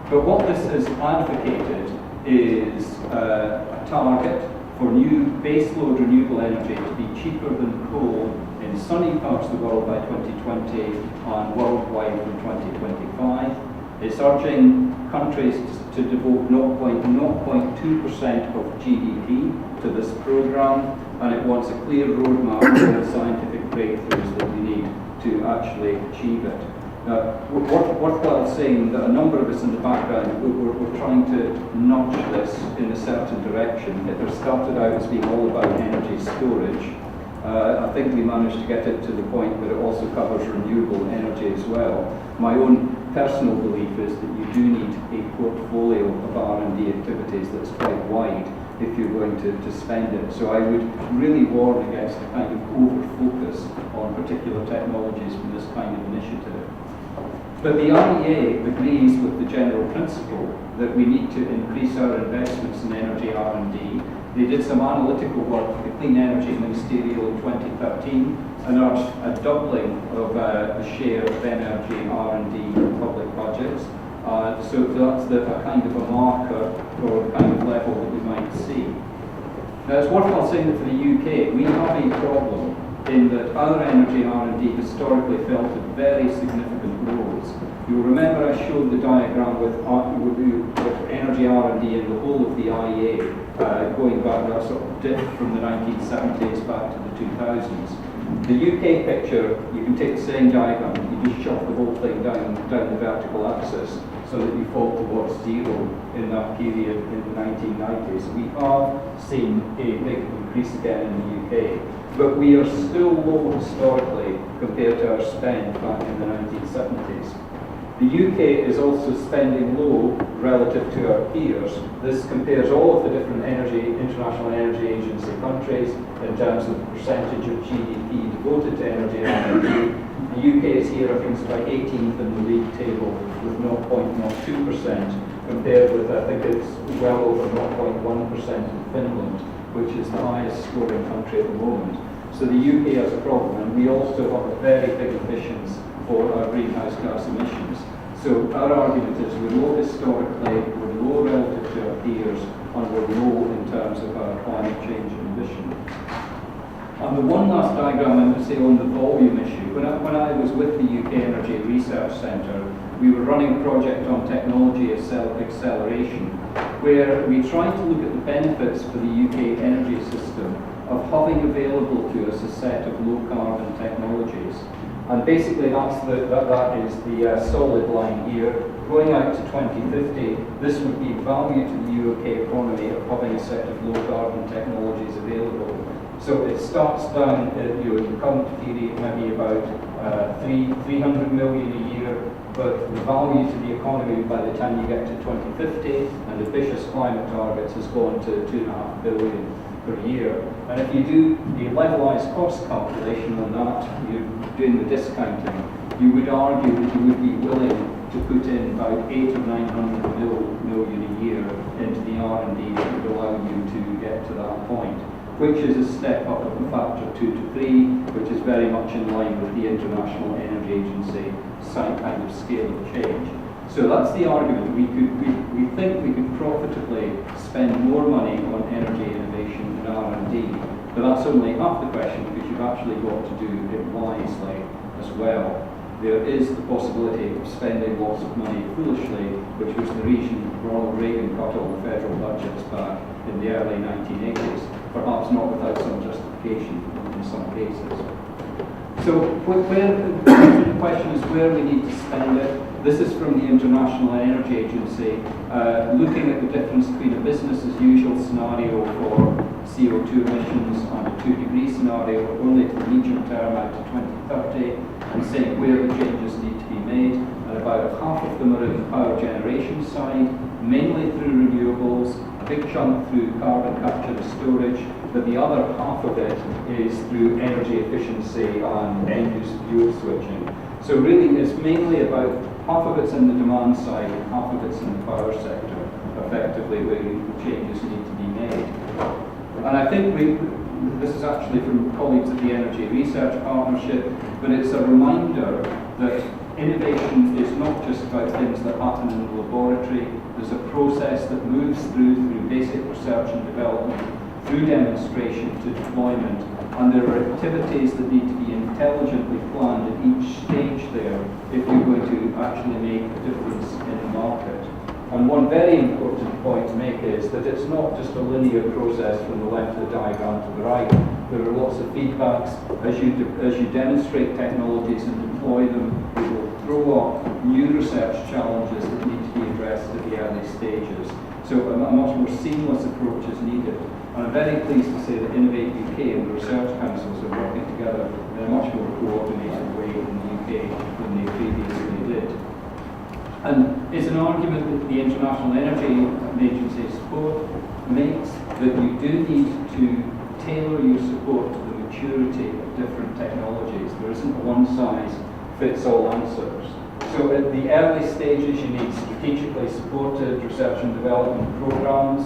But what this has advocated is a target for new baseload renewable energy to be cheaper than coal in sunny parts of the world by 2020 and worldwide from 2025. It's urging countries to devote 0.2% of GDP to this programme, and it wants a clear roadmap for the scientific breakthroughs that we need to actually achieve it. Worthwhile saying that a number of us in the background, we're trying to nudge this in a certain direction. It started out as being all about energy storage. I think we managed to get it to the point where it also covers renewable energy as well. My own personal belief is that you do need a portfolio of R&D activities that's quite wide if you're going to spend it. So I would really warn against a kind of over-focus on particular technologies from this kind of initiative. But the IEA agrees with the general principle that we need to increase our investments in energy R&D. They did some analytical work for the Clean Energy Ministerial in 2013 and urged a doubling of the share of energy R&D in public budgets. So that's a kind of a marker for the kind of level that we might see. Now it's worthwhile saying that for the UK, we have a problem in that our energy R&D historically fell to very significant lows. You'll remember I showed the diagram with energy R&D in the whole of the IEA, going back that sort of dip from the 1970s back to the 2000s. The UK picture, you can take the same diagram, you just chop the whole thing down the vertical axis so that you fall towards zero in that period in the 1990s. We have seen a big increase again in the UK, but we are still low historically compared to our spend back in the 1970s. The UK is also spending low relative to our peers. This compares all of the different International Energy Agency countries in terms of the percentage of GDP devoted to energy R&D. The UK is here, I think it's about 18th in the league table with 0.02%, compared with, I think it's well over 0.1% in Finland, which is the highest scoring country at the moment. So the UK has a problem, and we also have very big ambitions for our greenhouse gas emissions. So our argument is we're low historically, we're low relative to our peers, and we're low in terms of our climate change ambition. And the one last diagram I would say on the volume issue, when I was with the UKERC Research Centre, we were running a project on technology acceleration, where we tried to look at the benefits for the UK energy system of having available to us a set of low carbon technologies. And basically that is the solid line here. Going out to 2050, this would be value to the UK economy of having a set of low carbon technologies available. So it starts down in the current period maybe about 300 million a year, but the value to the economy by the time you get to 2050 and ambitious climate targets has gone to 2.5 billion per year. And if you do the levelized cost calculation on that, you're doing the discounting, you would argue that you would be willing to put in about 800 or 900 million a year into the R&D that would allow you to get to that point, which is a step up of a factor 2 to 3, which is very much in line with the International Energy Agency kind of scale of change. So that's the argument. We think we could profitably spend more money on energy innovation and R&D, but that's only half the question, because you've actually got to do it wisely as well. There is the possibility of spending lots of money foolishly, which was the reason Ronald Reagan cut all the federal budgets back in the early 1980s, perhaps not without some justification in some cases. So the question is where we need to spend it. This is from the International Energy Agency, looking at the difference between a business as usual scenario for CO2 emissions and a 2-degree scenario only to the medium term out to 2030, and saying where the changes need to be made. And about half of them are in the power generation side, mainly through renewables, a big chunk through carbon capture and storage, but the other half of it is through energy efficiency and end-use fuel switching. So really it's mainly about half of it's in the demand side and half of it's in the power sector, effectively, where the changes need to be made. And I think this is actually from colleagues at the Energy Research Partnership, but it's a reminder that innovation is not just about things that happen in the laboratory. There's a process that moves through basic research and development, through demonstration to deployment, and there are activities that need to be intelligently planned at each stage there if you're going to actually make a difference in the market. And one very important point to make is that it's not just a linear process from the left of the diagram to the right. There are lots of feedbacks. As you demonstrate technologies and deploy them, it will throw up new research challenges that need to be addressed at the early stages. So a much more seamless approach is needed. And I'm very pleased to say that Innovate UK and the research councils are working together in a much more coordinated way in the UK than they previously did. And it's an argument that the International Energy Agency support makes that you do need to tailor your support to the maturity of different technologies. There isn't a one-size-fits-all answers. So at the early stages, you need strategically supported research and development programs.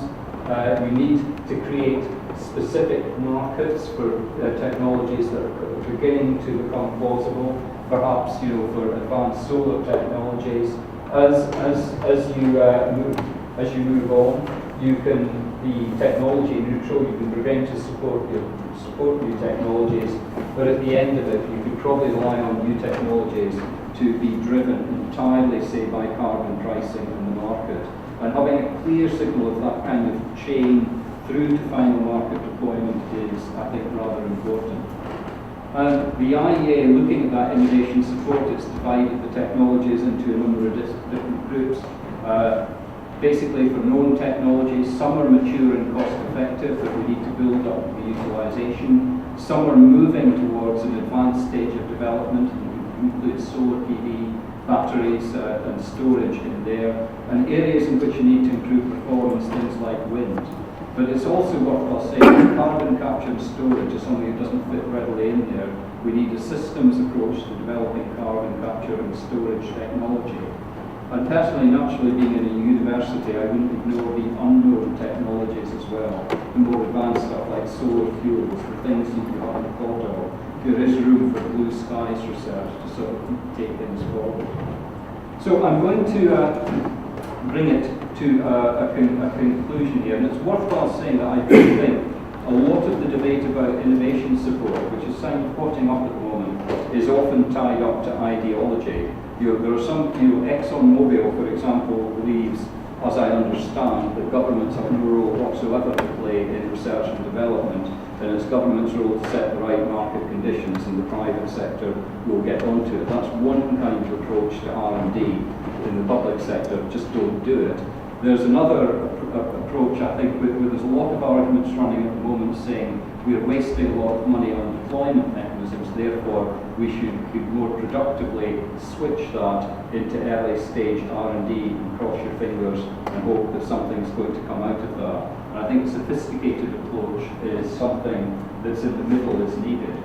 You need to create specific markets for technologies that are beginning to become plausible, perhaps for advanced solar technologies. As you move on, you can be technology neutral. You can begin to support new technologies, but at the end of it, you could probably rely on new technologies to be driven entirely, say, by carbon pricing in the market. And having a clear signal of that kind of chain through to final market deployment is, I think, rather important. And the IEA, looking at that innovation support, it's divided the technologies into a number of different groups. Basically, for known technologies, some are mature and cost-effective that we need to build up the utilisation. Some are moving towards an advanced stage of development, and include solar PV, batteries, and storage in there, and areas in which you need to improve performance, things like wind. But it's also worthwhile saying that carbon capture and storage is something that doesn't fit readily in there. We need a systems approach to developing carbon capture and storage technology. And personally, naturally, being in a university, I wouldn't ignore the unknown technologies as well. The more advanced stuff like solar fuels, the things you haven't thought of. There is room for blue skies research to sort of take things forward. So I'm going to bring it to a conclusion here, and it's worthwhile saying that I do think a lot of the debate about innovation support, which is potting up at the moment, is often tied up to ideology. There are some, ExxonMobil, for example, believes, as I understand, that governments have no role whatsoever to play in research and development, and it's government's role to set the right market conditions, and the private sector will get onto it. That's one kind of approach to R&D in the public sector. Just don't do it. There's another approach, I think, where there's a lot of arguments running at the moment saying we're wasting a lot of money on deployment mechanisms, therefore we should more productively switch that into early stage R&D and cross your fingers and hope that something's going to come out of that. And I think a sophisticated approach is something that's in the middle that's needed.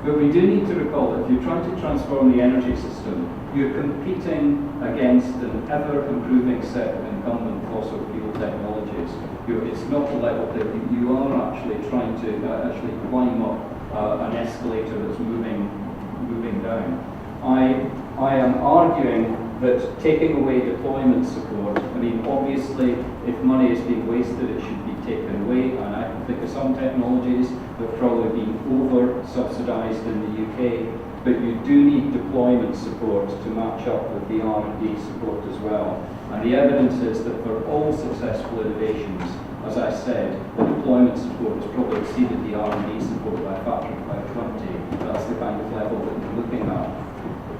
But we do need to recall that if you're trying to transform the energy system, you're competing against an ever-improving set of incumbent fossil fuel technologies. It's not a level that you are actually trying to climb up an escalator that's moving down. I am arguing that taking away deployment support, I mean, obviously, if money is being wasted, it should be taken away, and I can think of some technologies that have probably been over-subsidised in the UK, but you do need deployment support to match up with the R&D support as well. And the evidence is that for all successful innovations, as I said, the deployment support has probably exceeded the R&D support by a factor of about 20. That's the kind of level that we're looking at.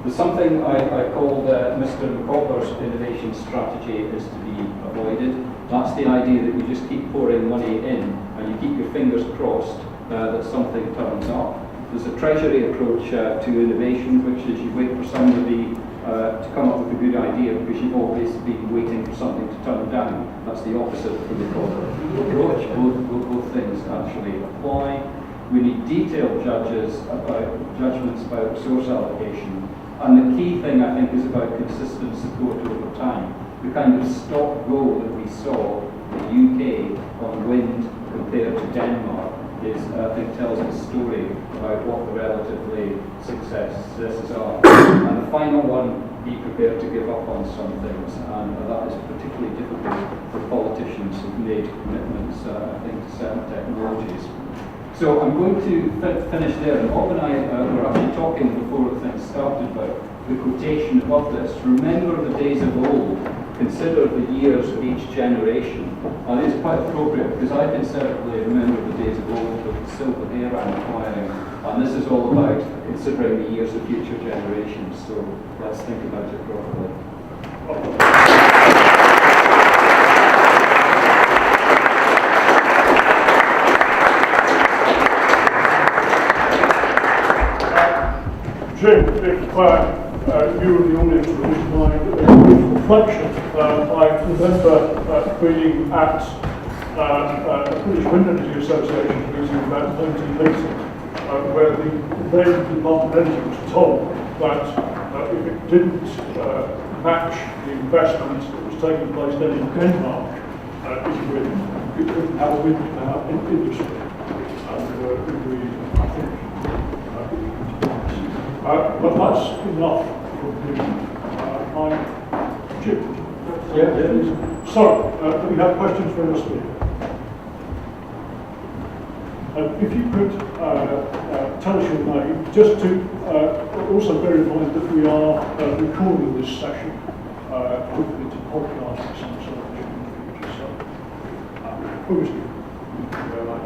There's something I called Mr. McCopper's innovation strategy is to be avoided. That's the idea that you just keep pouring money in and you keep your fingers crossed that something turns up. There's a treasury approach to innovation, which is you wait for somebody to come up with a good idea because you've always been waiting for something to turn down. That's the opposite of the McCopper approach. Both things actually apply. We need detailed judgments about resource allocation. And the key thing, I think, is about consistent support over time. The kind of stop-go that we saw in the UK on wind compared to Denmark is, I think, tells a story about what the relatively successes are. And the final one, be prepared to give up on some things, and that is particularly difficult for politicians who've made commitments, I think, to certain technologies. So I'm going to finish there. And Bob and I were actually talking before the thing started about the quotation above this. Remember the days of old, consider the years of each generation. And it's quite appropriate because I can certainly remember the days of old with the silver hair I'm acquiring. And this is all about considering the years of future generations. So let's think about it properly. Jim, if you and the audience wouldn't mind a brief reflection, I remember being at a British Wind Energy Association meeting about 1980, where the then Department of Energy was told that if it didn't match the investment that was taking place then in Denmark in wind, it wouldn't have a wind industry. And we, I think, but that's enough from me. Jim. Yeah. So, do we have questions for the speaker? If you could tell us your name, just to also bear in mind that we are recording this session, hopefully to podcast at some sort in the future. So, over to you. Thank you very much.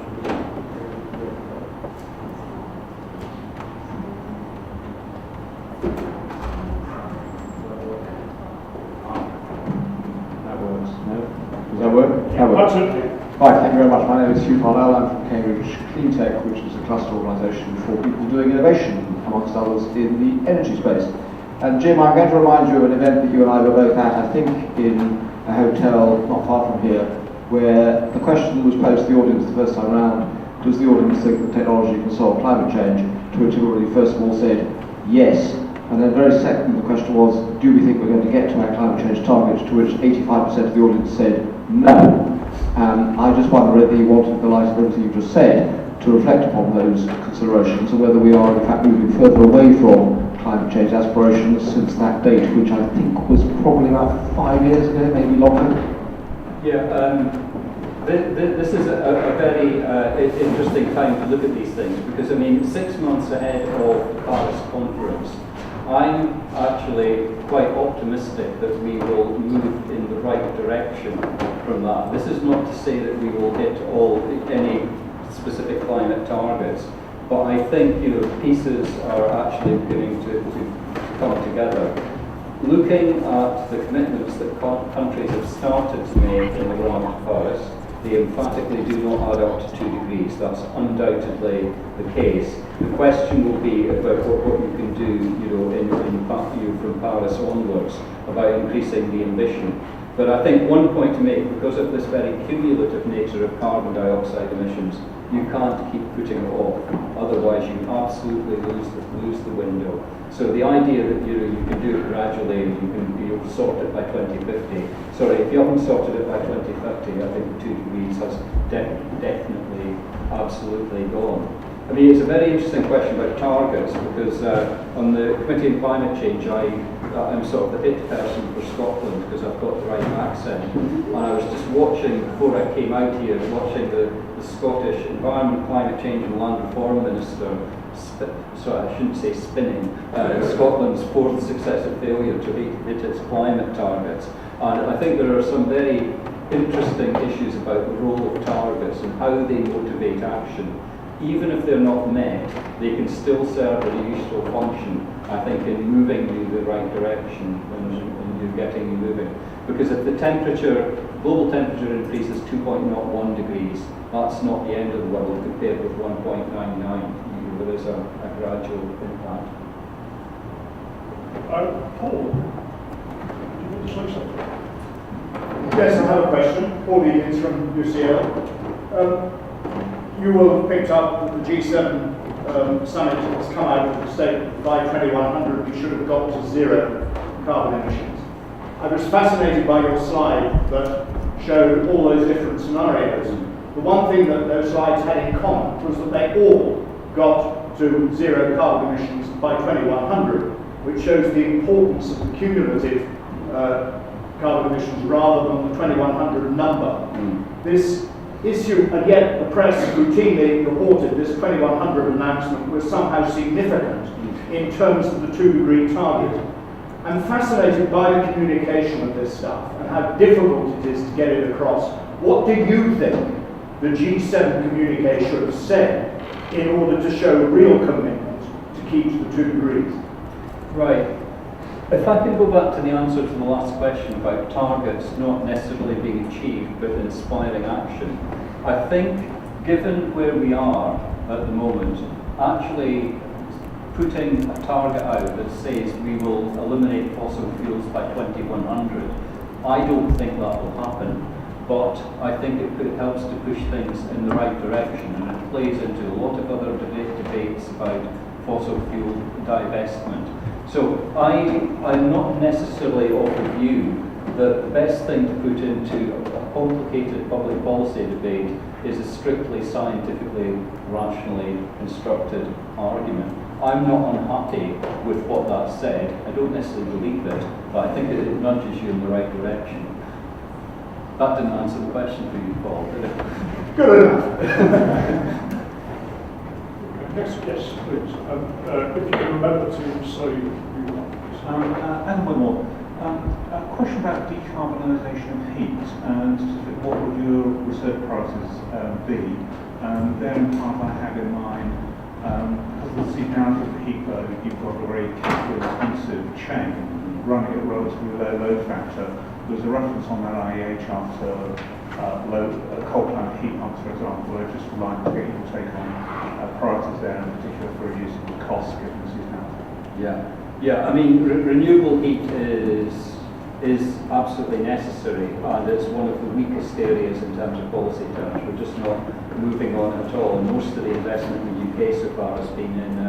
Absolutely. Right, thank you very much. My name is Hugh Parnell. I'm from Cambridge Cleantech, which is a cluster organisation for people doing innovation, amongst others, in the energy space. And Jim, I'm going to remind you of an event that you and I were both at, I think in a hotel not far from here, where the question was posed to the audience the first time around, does the audience think that technology can solve climate change? To which everybody first of all said, yes. And then very second, the question was, do we think we're going to get to our climate change targets? To which 85% of the audience said, no. I just wonder whether you wanted, in the light of everything you just said, to reflect upon those considerations and whether we are in fact moving further away from climate change aspirations since that date, which I think was probably about 5 years ago, maybe longer. Yeah, this is a very interesting time to look at these things because, I mean, 6 months ahead of the Paris conference, I'm actually quite optimistic that we will move in the right direction from that. This is not to say that we will hit any specific climate targets, but I think pieces are actually beginning to come together. Looking at the commitments that countries have started to make in the run to Paris, they emphatically do not add up to 2 degrees. That's undoubtedly the case. The question will be about what you can do, from Paris onwards, about increasing the ambition. But I think one point to make, because of this very cumulative nature of carbon dioxide emissions, you can't keep putting it off. Otherwise, you absolutely lose the window. So the idea that you can do it gradually, you'll sort it by 2050. Sorry, if you haven't sorted it by 2030, I think the 2 degrees has definitely, absolutely gone. I mean, it's a very interesting question about targets because on the Committee on Climate Change, I'm sort of the it person for Scotland because I've got the right accent. And I was just watching, before I came out here, watching the Scottish Environment, Climate Change and Land Reform Minister, sorry, I shouldn't say spinning, Scotland's 4th successive failure to hit its climate targets. And I think there are some very interesting issues about the role of targets and how they motivate action. Even if they're not met, they can still serve a useful function, I think, in moving you the right direction and you're getting you moving. Because if the global temperature increases 2.01 degrees, that's not the end of the world compared with 1.99. There is a gradual impact. Paul, do you want to say something? Yes, I have a question. Paul Egan's from UCL. You will have picked up that the G7 summit has come out with a statement that by 2100 we should have got to 0 carbon emissions. I was fascinated by your slide that showed all those different scenarios. The one thing that those slides had in common was that they all got to 0 carbon emissions by 2100, which shows the importance of the cumulative carbon emissions rather than the 2100 number. This issue, and yet the press routinely reported this 2100 announcement was somehow significant in terms of the 2-degree target. I'm fascinated by the communication of this stuff and how difficult it is to get it across. What do you think the G7 communique should have said in order to show real commitment to keep to the 2 degrees? Right. If I can go back to the answer to the last question about targets not necessarily being achieved but inspiring action, I think given where we are at the moment, actually putting a target out that says we will eliminate fossil fuels by 2100, I don't think that will happen, but I think it helps to push things in the right direction, and it plays into a lot of other debates about fossil fuel divestment. So I'm not necessarily of the view that the best thing to put into a complicated public policy debate is a strictly scientifically, rationally constructed argument. I'm not unhappy with what that said. I don't necessarily believe it, but I think it nudges you in the right direction. That didn't answer the question for you, Paul, did it? Good enough. Yes, please. If you can remember to say you want to. And one more. A question about decarbonisation of heat, and what would your research priorities be? Then part I had in mind, because of the seasonality of the heat load, you've got a very capital-intensive chain running at relatively low load factor. There's a reference on that IEA chart to coal plant heat pumps, for example. I just would like to get your take on priorities there, in particular for reducing the cost given seasonality. Yeah. I mean, renewable heat is absolutely necessary, and it's one of the weakest areas in terms of policy terms. We're just not moving on at all. And most of the investment in the UK so far has been in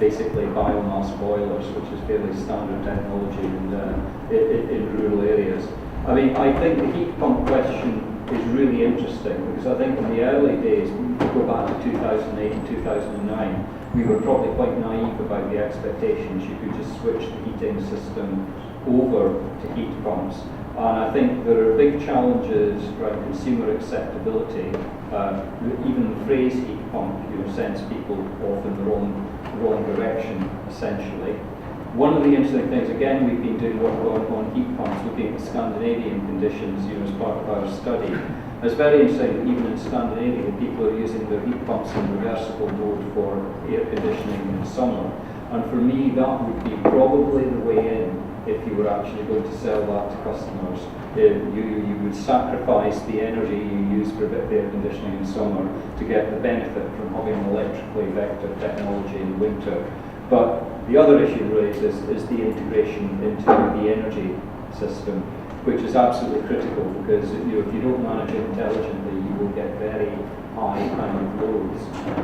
basically biomass boilers, which is fairly standard technology in rural areas. I mean, I think the heat pump question is really interesting, because I think in the early days, go back to 2008 and 2009, we were probably quite naive about the expectations. You could just switch the heating system over to heat pumps. And I think there are big challenges around consumer acceptability. Even the phrase heat pump, sends people off in the wrong direction, essentially. One of the interesting things, again, we've been doing work on heat pumps, looking at the Scandinavian conditions, as part of our study. It's very interesting that even in Scandinavia, people are using their heat pumps in reversible mode for air conditioning in summer. And for me, that would be probably the way in if you were actually going to sell that to customers. You would sacrifice the energy you use for air conditioning in summer to get the benefit from having electrically vector technology in winter. But the other issue raised is the integration into the energy system, which is absolutely critical, because if you don't manage it intelligently, you will get very high kind of loads.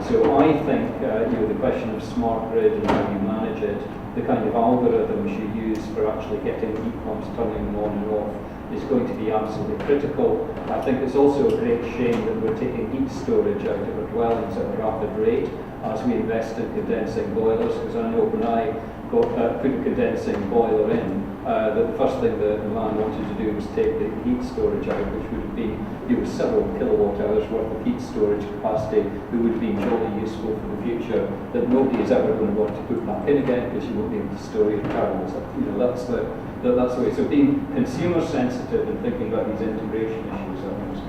So I think the question of smart grid and how you manage it, the kind of algorithms you use for actually getting heat pumps turning them on and off, is going to be absolutely critical. I think it's also a great shame that we're taking heat storage out of our dwellings at a rapid rate as we invest in condensing boilers, because I know when I put a condensing boiler in, that the first thing the man wanted to do was take the heat storage out, which would have been several kilowatt hours worth of heat storage capacity that would have been jolly useful for the future, that nobody is ever going to want to put back in again, because you won't be able to store your carols. That's the way. So being consumer sensitive and thinking about these integration issues, I think, is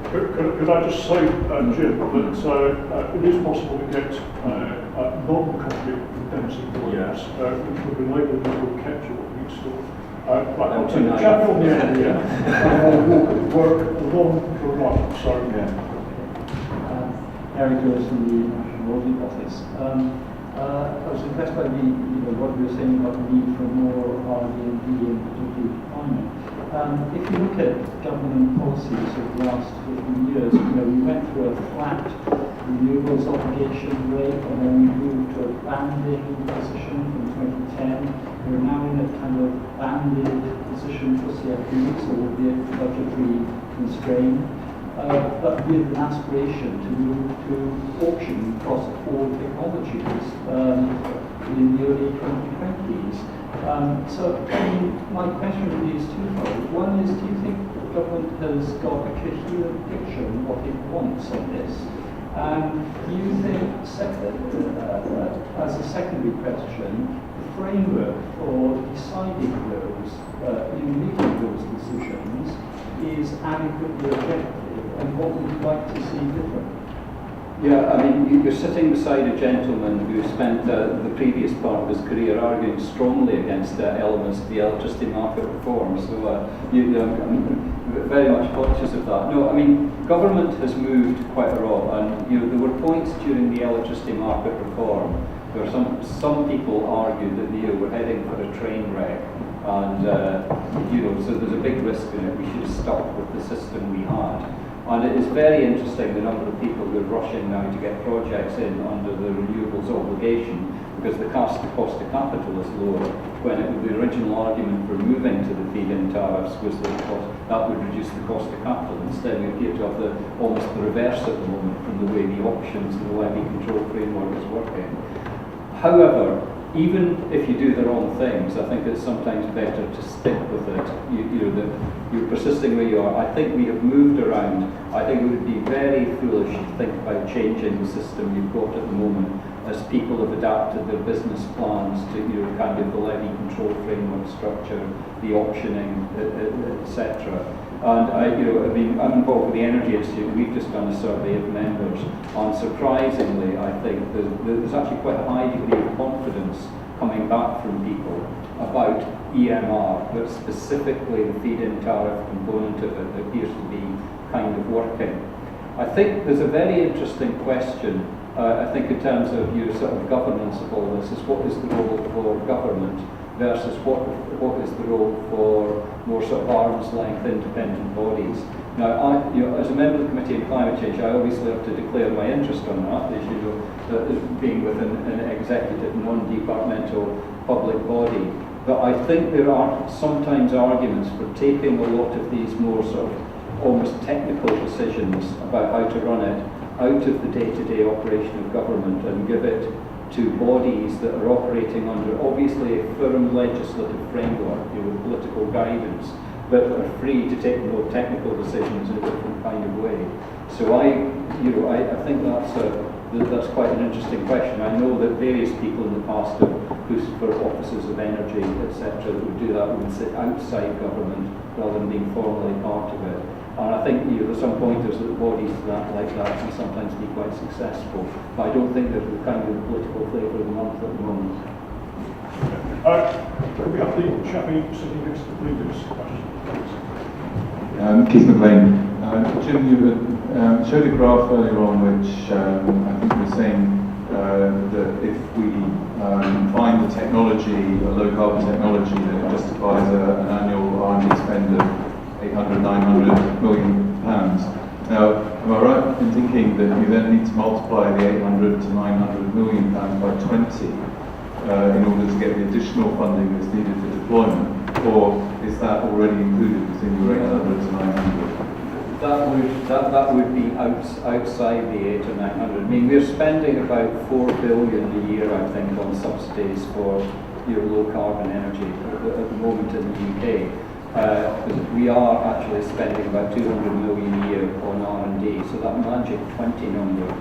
critical. Could I just say, Jim, that it is possible to get non-conflict condensing boilers, which would enable you to capture what you store. I'll take the chap on the end here, and I'll work along for a run. So, Eric Lewis from the National Audit Office. I was impressed by what you were saying about the need for more R&D in particularly climate. If you look at government policies of the last 15 years, we went through a flat renewables obligation rate, and then we moved to a banding position from 2010. We're now in a kind of banded position for CFP, so we'll be budgetary constrained. But with an aspiration to move to auction across all technologies. in the early 2020s. So, my question really is twofold. One is, do you think the government has got a coherent picture of what it wants on this? And do you think, as a secondary question, the framework for deciding those, making those decisions is adequately objective, and what would you like to see different? Yeah, I mean, you're sitting beside a gentleman who spent the previous part of his career arguing strongly against elements of the electricity market reform, so I'm very much conscious of that. No, I mean, government has moved quite a lot, and there were points during the electricity market reform where some people argued that we're heading for a train wreck, and so there's a big risk in it. We should have stuck with the system we had. And it is very interesting the number of people who are rushing now to get projects in under the renewables obligation, because the cost of capital is lower, when the original argument for moving to the feed-in tariffs was that that would reduce the cost of capital. Instead, we appear to have almost the reverse at the moment from the way the options and the levy control framework is working. However, even if you do the wrong things, I think it's sometimes better to stick with it. You're persisting where you are. I think we have moved around. I think it would be very foolish to think about changing the system you've got at the moment, as people have adapted their business plans to kind of the levy control framework structure, the optioning, etc. And I'm involved with the Energy Institute. We've just done a survey of members, and surprisingly, I think there's actually quite a high degree of confidence coming back from people about EMR, but specifically the feed-in tariff component of it appears to be kind of working. I think there's a very interesting question. I think in terms of your sort of governance of all this, is what is the role for government versus what is the role for more sort of arm's length independent bodies. Now, as a member of the Committee on Climate Change, I obviously have to declare my interest on that, as you know, being with an executive, non-departmental public body. But I think there are sometimes arguments for taking a lot of these more sort of almost technical decisions about how to run it out of the day-to-day operation of government and give it to bodies that are operating under obviously a firm legislative framework with political guidance, but are free to take more technical decisions in a different kind of way. So I think that's quite an interesting question. I know that various people in the past have pushed for offices of energy, etc., that would do that, would sit outside government rather than being formally part of it. And I think there's some pointers that bodies like that can sometimes be quite successful. But I don't think there's the kind of political flavour of the month at the moment. We have the chappie sitting next to the previous question. Keith McLean. Jim, you showed a graph earlier on which I think was saying that if we find the technology, a low carbon technology, then it justifies an annual R&D spend of 800–900 million pounds. Now, am I right in thinking that you then need to multiply the 800–900 million pounds by 20 in order to get the additional funding that's needed for deployment, or is that already included within your 800–900? That would be outside the 800 or 900. I mean, we're spending about 4 billion a year, I think, on subsidies for your low carbon energy at the moment in the UK. We are actually spending about 200 million a year on R&D, so that magic 20 number,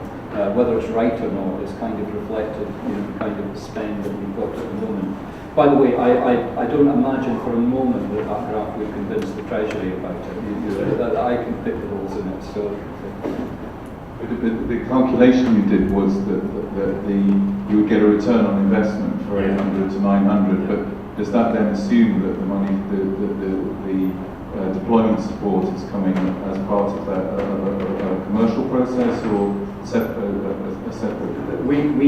whether it's right or not, is kind of reflected in the kind of spend that we've got at the moment. By the way, I don't imagine for a moment that graph would convince the Treasury about it. That I can pick the holes in it. So the calculation you did was that you would get a return on investment for 800–900, but does that then assume that the money, the deployment support is coming as part of a commercial process or a separate? When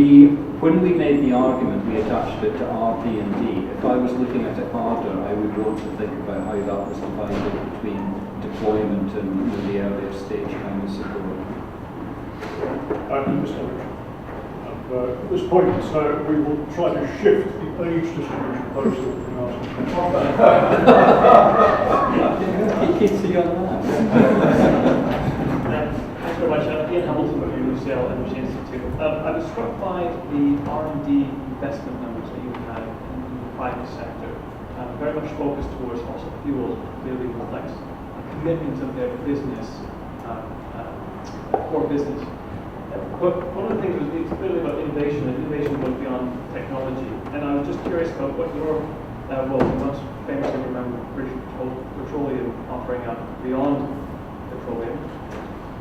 we made the argument, we attached it to RD&D. If I was looking at it harder, I would want to think about how that was divided between deployment and the earlier stage kind of support. At this point, we will try to shift the age distribution closer to the He keeps the young man. Thanks very much. Ian Hamilton from the UCL-Energy Institute. I was struck by the R&D investment numbers that you had in the private sector, very much focused towards fossil fuels, clearly reflects a commitment of their business, core business. But one of the things was it's clearly about innovation, and innovation goes beyond technology. And I was just curious about what your, well, you most famously remember British Petroleum offering up beyond petroleum.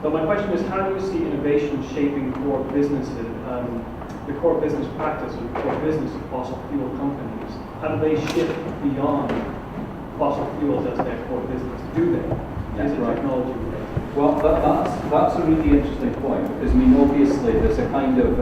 But my question is, how do you see innovation shaping core businesses, the core business practice or the core business of fossil fuel companies? How do they shift beyond fossil fuels as their core business? Do they? Is it technology related? Well, that's a really interesting point, because I mean, obviously there's a kind of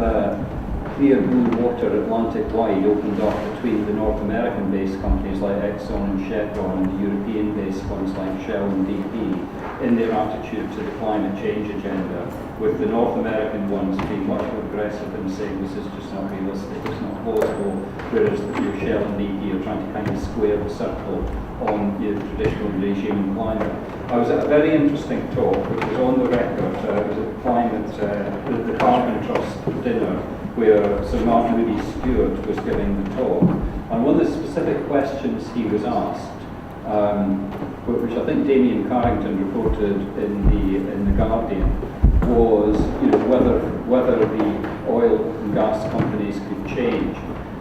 clear blue water Atlantic-wide opened up between the North American-based companies like Exxon and Chevron and the European-based ones like Shell and BP in their attitude to the climate change agenda, with the North American ones being much more aggressive and saying this is just not realistic, it's not plausible, whereas the Shell and BP are trying to kind of square the circle on the traditional regime and climate. I was at a very interesting talk, which was on the record. It was at the Carbon Trust dinner, where Sir Martin Moody Stewart was giving the talk. And one of the specific questions he was asked, which I think Damien Carrington reported in the Guardian, was whether the oil and gas companies could change.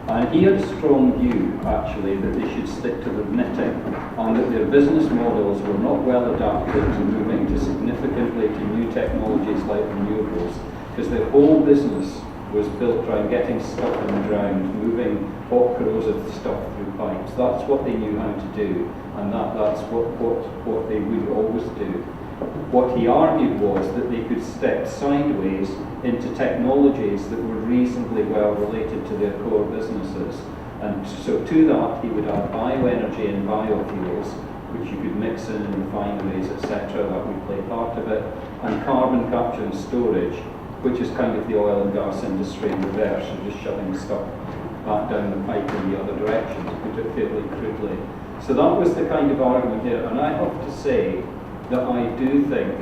And he had a strong view, actually, that they should stick to the knitting, and that their business models were not well adapted to moving significantly to new technologies like renewables, because their whole business was built around getting stuff in the ground, moving hot corrosive stuff through pipes. That's what they knew how to do, and that's what they would always do. What he argued was that they could step sideways into technologies that were reasonably well related to their core businesses. And so to that, he would add bioenergy and biofuels, which you could mix in refineries, etc., that would play part of it, and carbon capture and storage, which is kind of the oil and gas industry in reverse, and just shoving stuff back down the pipe in the other direction, to put it fairly crudely. So that was the kind of argument there, and I have to say that I do think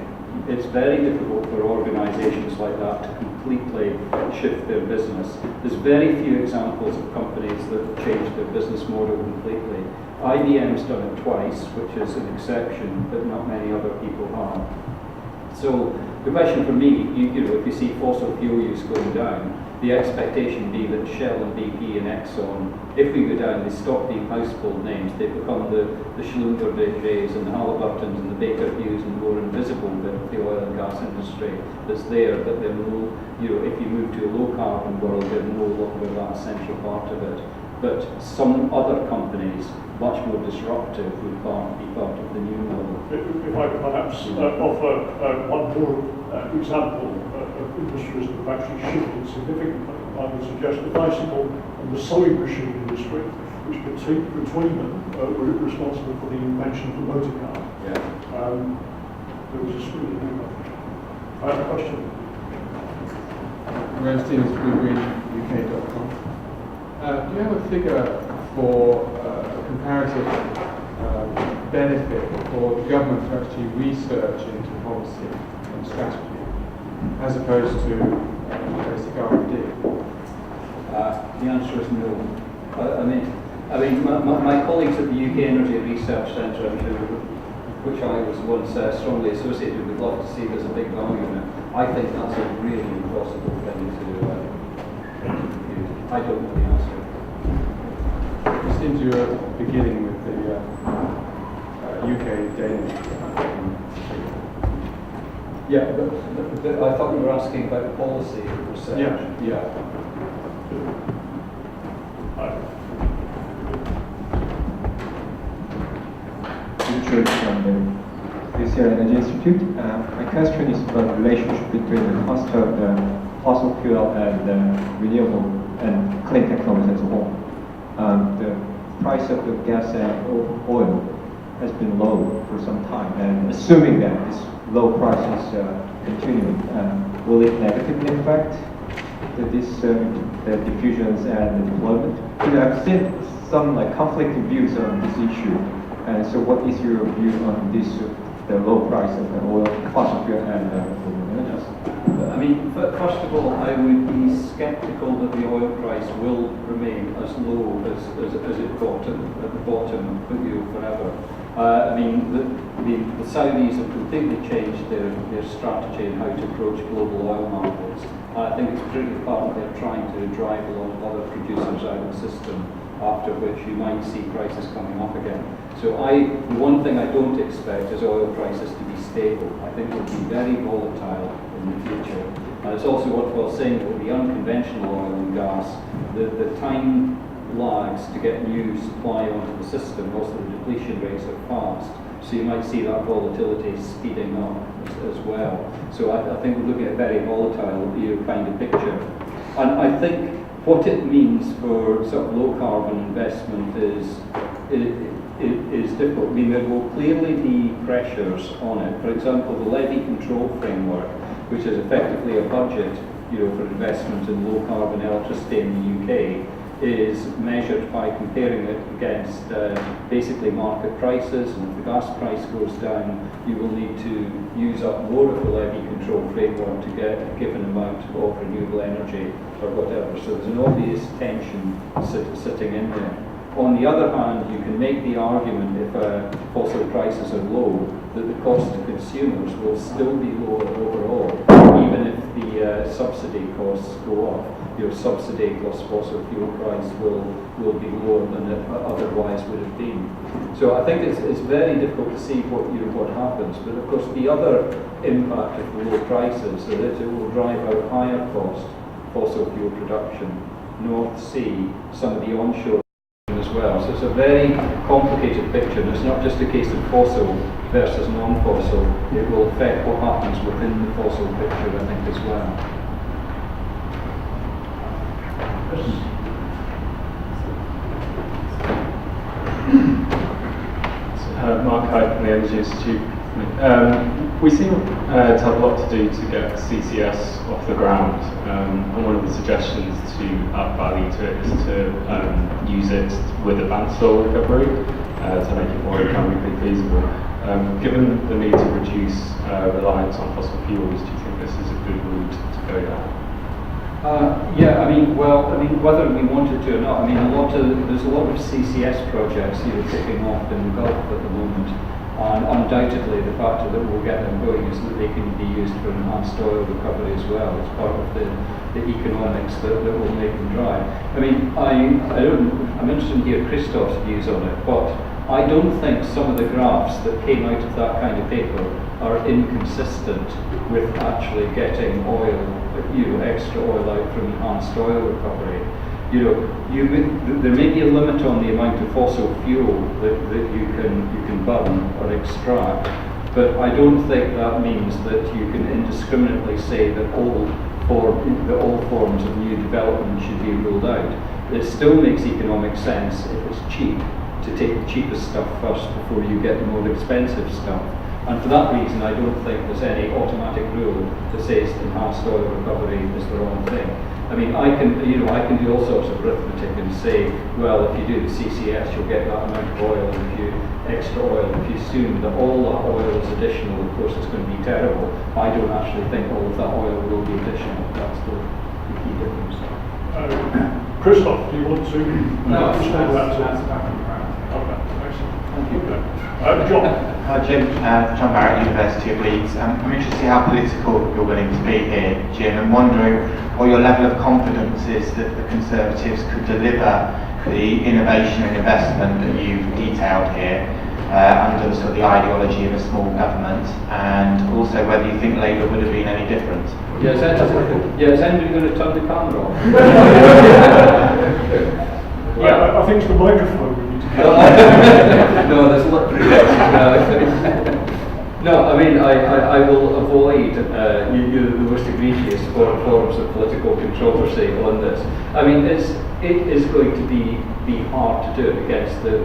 it's very difficult for organisations like that to completely shift their business. There's very few examples of companies that have changed their business model completely. IBM's done it twice, which is an exception, but not many other people have. So the question for me, if you see fossil fuel use going down, the expectation would be that Shell and BP and Exxon, if we go down, they stop being household names, they become the Schlumbergers and the Halliburtons and the Baker Hughes and the more invisible bit of the oil and gas industry that's there, but they're no, if you move to a low carbon world, they're no longer that essential part of it. But some other companies, much more disruptive, would be part of the new model. If I could perhaps offer one more example of industries that have actually shifted significantly, I would suggest the bicycle and the sewing machine industry, which between them were responsible for the invention of the motor car. Yeah. There was a screen. I have a question. Graham Stevens, UK.com. Do you have a figure for a comparative benefit for the government to actually research into policy and strategy, as opposed to basic R&D? The answer is no. I mean, my colleagues at the UKERC Research Centre, which I was once strongly associated with, love to see there's a big value in it. I think that's a really impossible thing to compute. I don't know the answer. You seem to be beginning with the UK Danish. Yeah, but I thought you were asking about policy research. Yeah. Richard from the UCL-Energy Institute. My question is about the relationship between the cost of the fossil fuel and renewable and clean technologies as a whole. The price of the gas and oil has been low for some time, and assuming that this low price is continuing, will it negatively affect the diffusions and the deployment? I've seen some conflicting views on this issue, and so what is your view on this, the low price of the oil, fossil fuel, and renewable energies? I mean, first of all, I would be sceptical that the oil price will remain as low as it got at the bottom forever. I mean, the Saudis have completely changed their strategy and how to approach global oil markets. I think it's pretty apparent they're trying to drive a lot of other producers out of the system, after which you might see prices coming up again. So the one thing I don't expect is oil prices to be stable. I think they'll be very volatile in the future. And it's also worthwhile saying that the unconventional oil and gas, the time lags to get new supply onto the system, also the depletion rates are fast. So you might see that volatility speeding up as well. So I think we're looking at a very volatile kind of picture. And I think what it means for sort of low carbon investment is difficult. I mean, there will clearly be pressures on it. For example, the levy control framework, which is effectively a budget, for investment in low carbon electricity in the UK, is measured by comparing it against basically market prices, and if the gas price goes down, you will need to use up more of the levy control framework to get a given amount of renewable energy or whatever. So there's an obvious tension sitting in there. On the other hand, you can make the argument if fossil prices are low, that the cost to consumers will still be lower overall, even if the subsidy costs go up. Your subsidy plus fossil fuel price will be lower than it otherwise would have been. So I think it's very difficult to see what happens. But of course, the other impact of the low prices is that it will drive out higher cost fossil fuel production, North Sea, some of the onshore as well. So it's a very complicated picture, and it's not just a case of fossil versus non-fossil. It will affect what happens within the fossil picture, I think, as well. Mark Hyde from the Energy Institute. We seem to have a lot to do to get CCS off the ground, and one of the suggestions to add value to it is to use it with advanced oil recovery to make it more economically feasible. Given the need to reduce reliance on fossil fuels, do you think this is a good route to go down? Yeah, I mean, whether we wanted to or not, I mean, there's a lot of CCS projects kicking off in the Gulf at the moment, and undoubtedly the factor that will get them going is that they can be used for enhanced oil recovery as well. It's part of the economics that will make them dry. I mean, I'm interested to hear Christoph's views on it, but I don't think some of the graphs that came out of that kind of paper are inconsistent with actually getting oil, extra oil out from enhanced oil recovery. There may be a limit on the amount of fossil fuel that you can burn or extract, but I don't think that means that you can indiscriminately say that all forms of new development should be ruled out. It still makes economic sense if it's cheap to take the cheapest stuff first before you get the more expensive stuff. And for that reason, I don't think there's any automatic rule that says enhanced oil recovery is the wrong thing. I mean, I can do all sorts of arithmetic and say, well, if you do the CCS, you'll get that amount of oil, and if you extra oil, if you assume that all that oil is additional, of course it's going to be terrible. I don't actually think all of that oil will be additional. That's the key difference. Christoph, do you want to respond to that? Okay, excellent. Thank you. John. Hi Jim, John Barrett, University of Leeds. I'm interested to see how political you're willing to be here, Jim, and wondering what your level of confidence is that the Conservatives could deliver the innovation and investment that you've detailed here under sort of the ideology of a small government, and also whether you think Labour would have been any different. Is anybody going to turn the camera off? I think it's the microphone we need to get. No, there's a lot of No, I mean, I will avoid the most egregious forms of political controversy on this. I mean, it is going to be hard to do it against the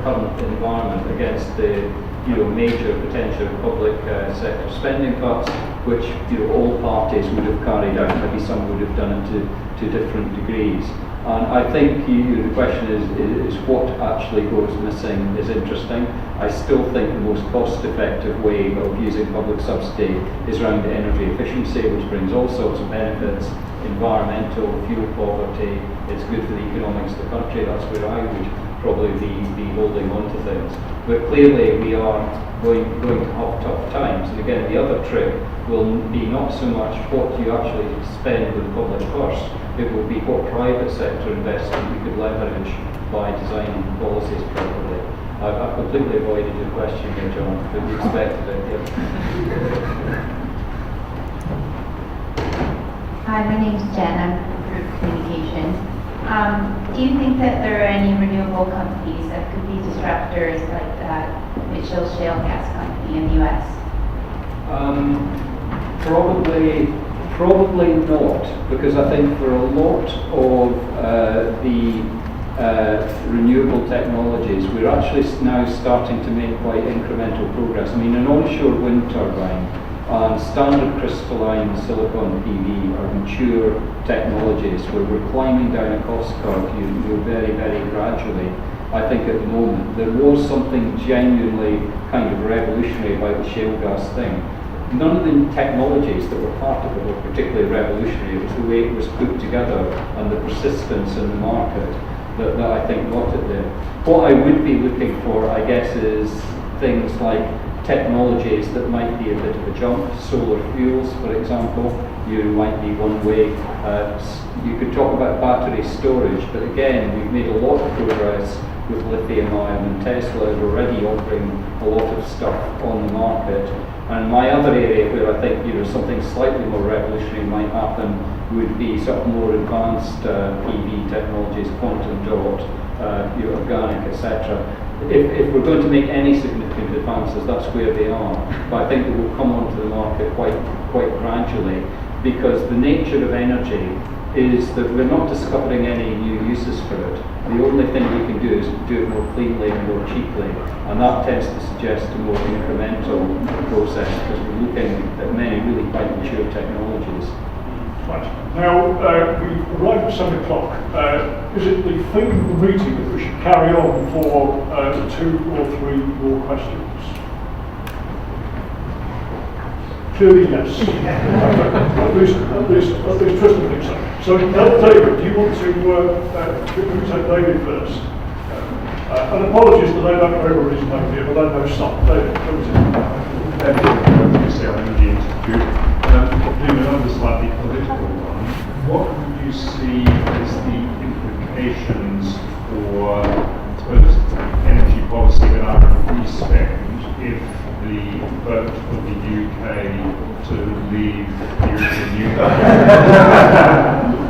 current environment, against the major potential public sector spending cuts, which all parties would have carried out. Maybe some would have done it to different degrees. And I think the question is what actually goes missing is interesting. I still think the most cost-effective way of using public subsidy is around energy efficiency, which brings all sorts of benefits: environmental, fuel poverty. It's good for the economics of the country. That's where I would probably be holding on to things. But clearly we are going to have tough times. And again, the other trick will be not so much what you actually spend with the public purse, it will be what private sector investment we could leverage by designing policies properly. I've completely avoided your question here, John, but you expected it. Yeah. Hi, my name's Jen. I'm from Group Communications. Do you think that there are any renewable companies that could be disruptors like that Mitchell Shale Gas Company in the US? Probably not, because I think for a lot of the renewable technologies, we're actually now starting to make quite incremental progress. I mean, an onshore wind turbine and standard crystalline silicon PV are mature technologies where we're climbing down a cost curve very, very gradually. I think at the moment there was something genuinely kind of revolutionary about the shale gas thing. None of the technologies that were part of it were particularly revolutionary. It was the way it was put together and the persistence in the market that I think got it there. What I would be looking for, I guess, is things like technologies that might be a bit of a jump. Solar fuels, for example, might be one way. You could talk about battery storage, but again, we've made a lot of progress with lithium-ion, and Tesla is already offering a lot of stuff on the market. And my other area where I think something slightly more revolutionary might happen would be sort of more advanced PV technologies, quantum dot, organic, etc. If we're going to make any significant advances, that's where they are. But I think they will come onto the market quite gradually, because the nature of energy is that we're not discovering any new uses for it. The only thing we can do is do it more cleanly and more cheaply, and that tends to suggest a more incremental process, because we're looking at many really quite mature technologies. Right. Now, we've arrived at 7 o'clock. Is it the theme of the meeting that we should carry on for 2 or 3 more questions? Clearly, yes. at least Tristan thinks so. So, David, do you want to take David first? And apologies that I don't know everybody's name here, but I know some. David, come to you. UCL-Energy Institute. Doing another slightly political one. What would you see as the implications for, I suppose, energy policy that I would respect if the vote of the UK to leave the European Union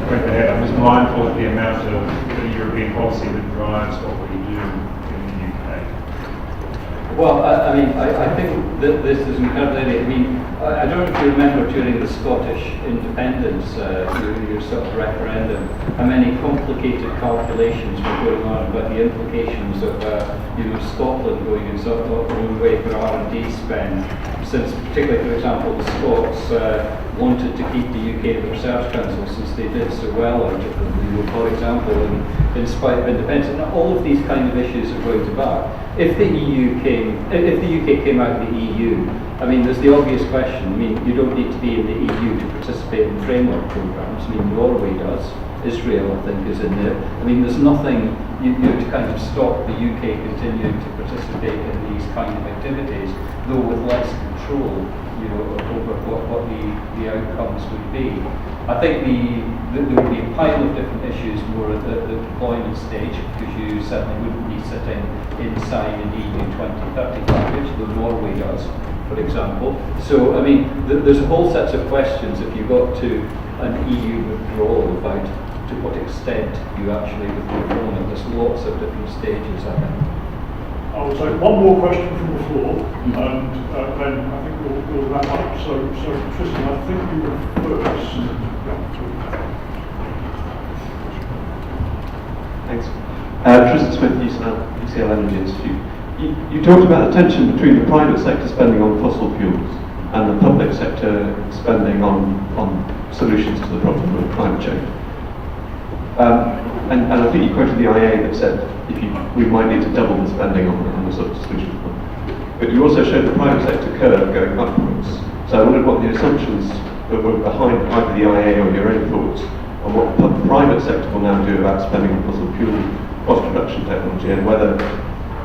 went ahead? I'm just mindful of the amount of European policy that drives what we do in the UK. Well, I think that this is incredibly. I don't know if you remember during the Scottish independence, your sort of referendum, how many complicated calculations were going on about the implications of Scotland going in sort of their own way for R&D spend. Since, particularly, for example, the Scots wanted to keep the UK in the Research Council since they did so well out of it, for example, in spite of independence. And all of these kind of issues are going to back. If the UK came out of the EU, there's the obvious question. You don't need to be in the EU to participate in framework programs. Norway does. Israel, I think, is in there. There's nothing to kind of stop the UK continuing to participate in these kind of activities, though with less control, over what the outcomes would be. I think there would be a pile of different issues more at the deployment stage, because you certainly wouldn't be sitting inside an EU 2030 package, though Norway does, for example. So, there's a whole set of questions if you got to an EU withdrawal about to what extent you actually withdraw from it. There's lots of different stages, I think. I will take one more question from the floor, and then I think we'll wrap up. So Tristan, I think you were first. Thanks. Tristan Smith, UCL-Energy Institute. You talked about the tension between the private sector spending on fossil fuels and the public sector spending on solutions to the problem of climate change. And I think you quoted the IA that said we might need to double the spending on the sort of solutions. But you also showed the private sector curve going upwards. So I wondered what the assumptions that were behind either the IA or your own thoughts on what the private sector will now do about spending on fossil fuel cost reduction technology, and whether,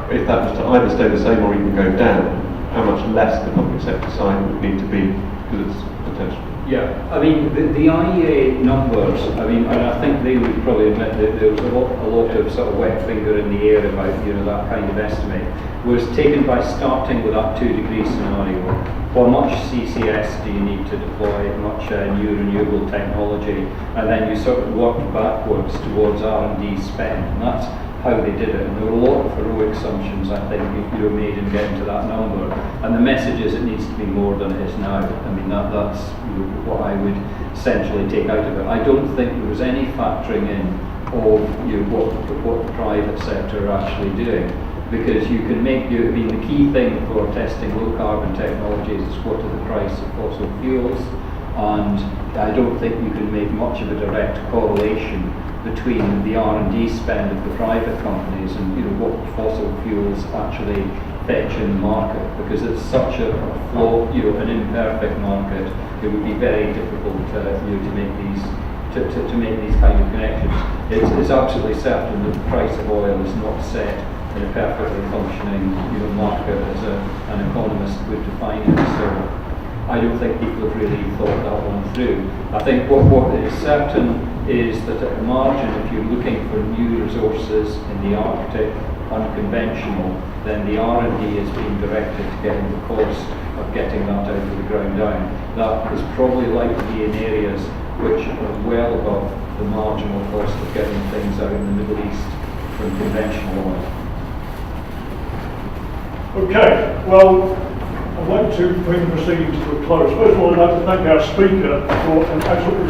if that was to either stay the same or even go down, how much less the public sector side would need to be because it's potential. Yeah, I mean, the IEA numbers, I mean, and I think they would probably admit that there was a lot of sort of wet finger in the air about, that kind of estimate, was taken by starting with that 2 degree scenario. How much CCS do you need to deploy, much new renewable technology, and then you sort of work backwards towards R&D spend, and that's how they did it. And there were a lot of heroic assumptions, I think, made in getting to that number. And the message is it needs to be more than it is now. I mean, that's what I would essentially take out of it. I don't think there was any factoring in of what the private sector are actually doing. Because you can make, I mean, the key thing for testing low carbon technologies is what are the price of fossil fuels, and I don't think you can make much of a direct correlation between the R&D spend of the private companies and what fossil fuels actually fetch in the market, because it's such a flow, an imperfect market. It would be very difficult to make these to make these kind of connections. It's absolutely certain that the price of oil is not set in a perfectly functioning market as an economist would define it. So I don't think people have really thought that one through. I think what is certain is that at the margin, if you're looking for new resources in the Arctic, unconventional, then the R&D is being directed to getting the cost of getting that out of the ground down. That is probably likely to be in areas which are well above the marginal cost of getting things out in the Middle East from conventional oil. Okay, well, I'd like to bring the proceedings to a close. First of all, I'd like to thank our speaker for an absolutely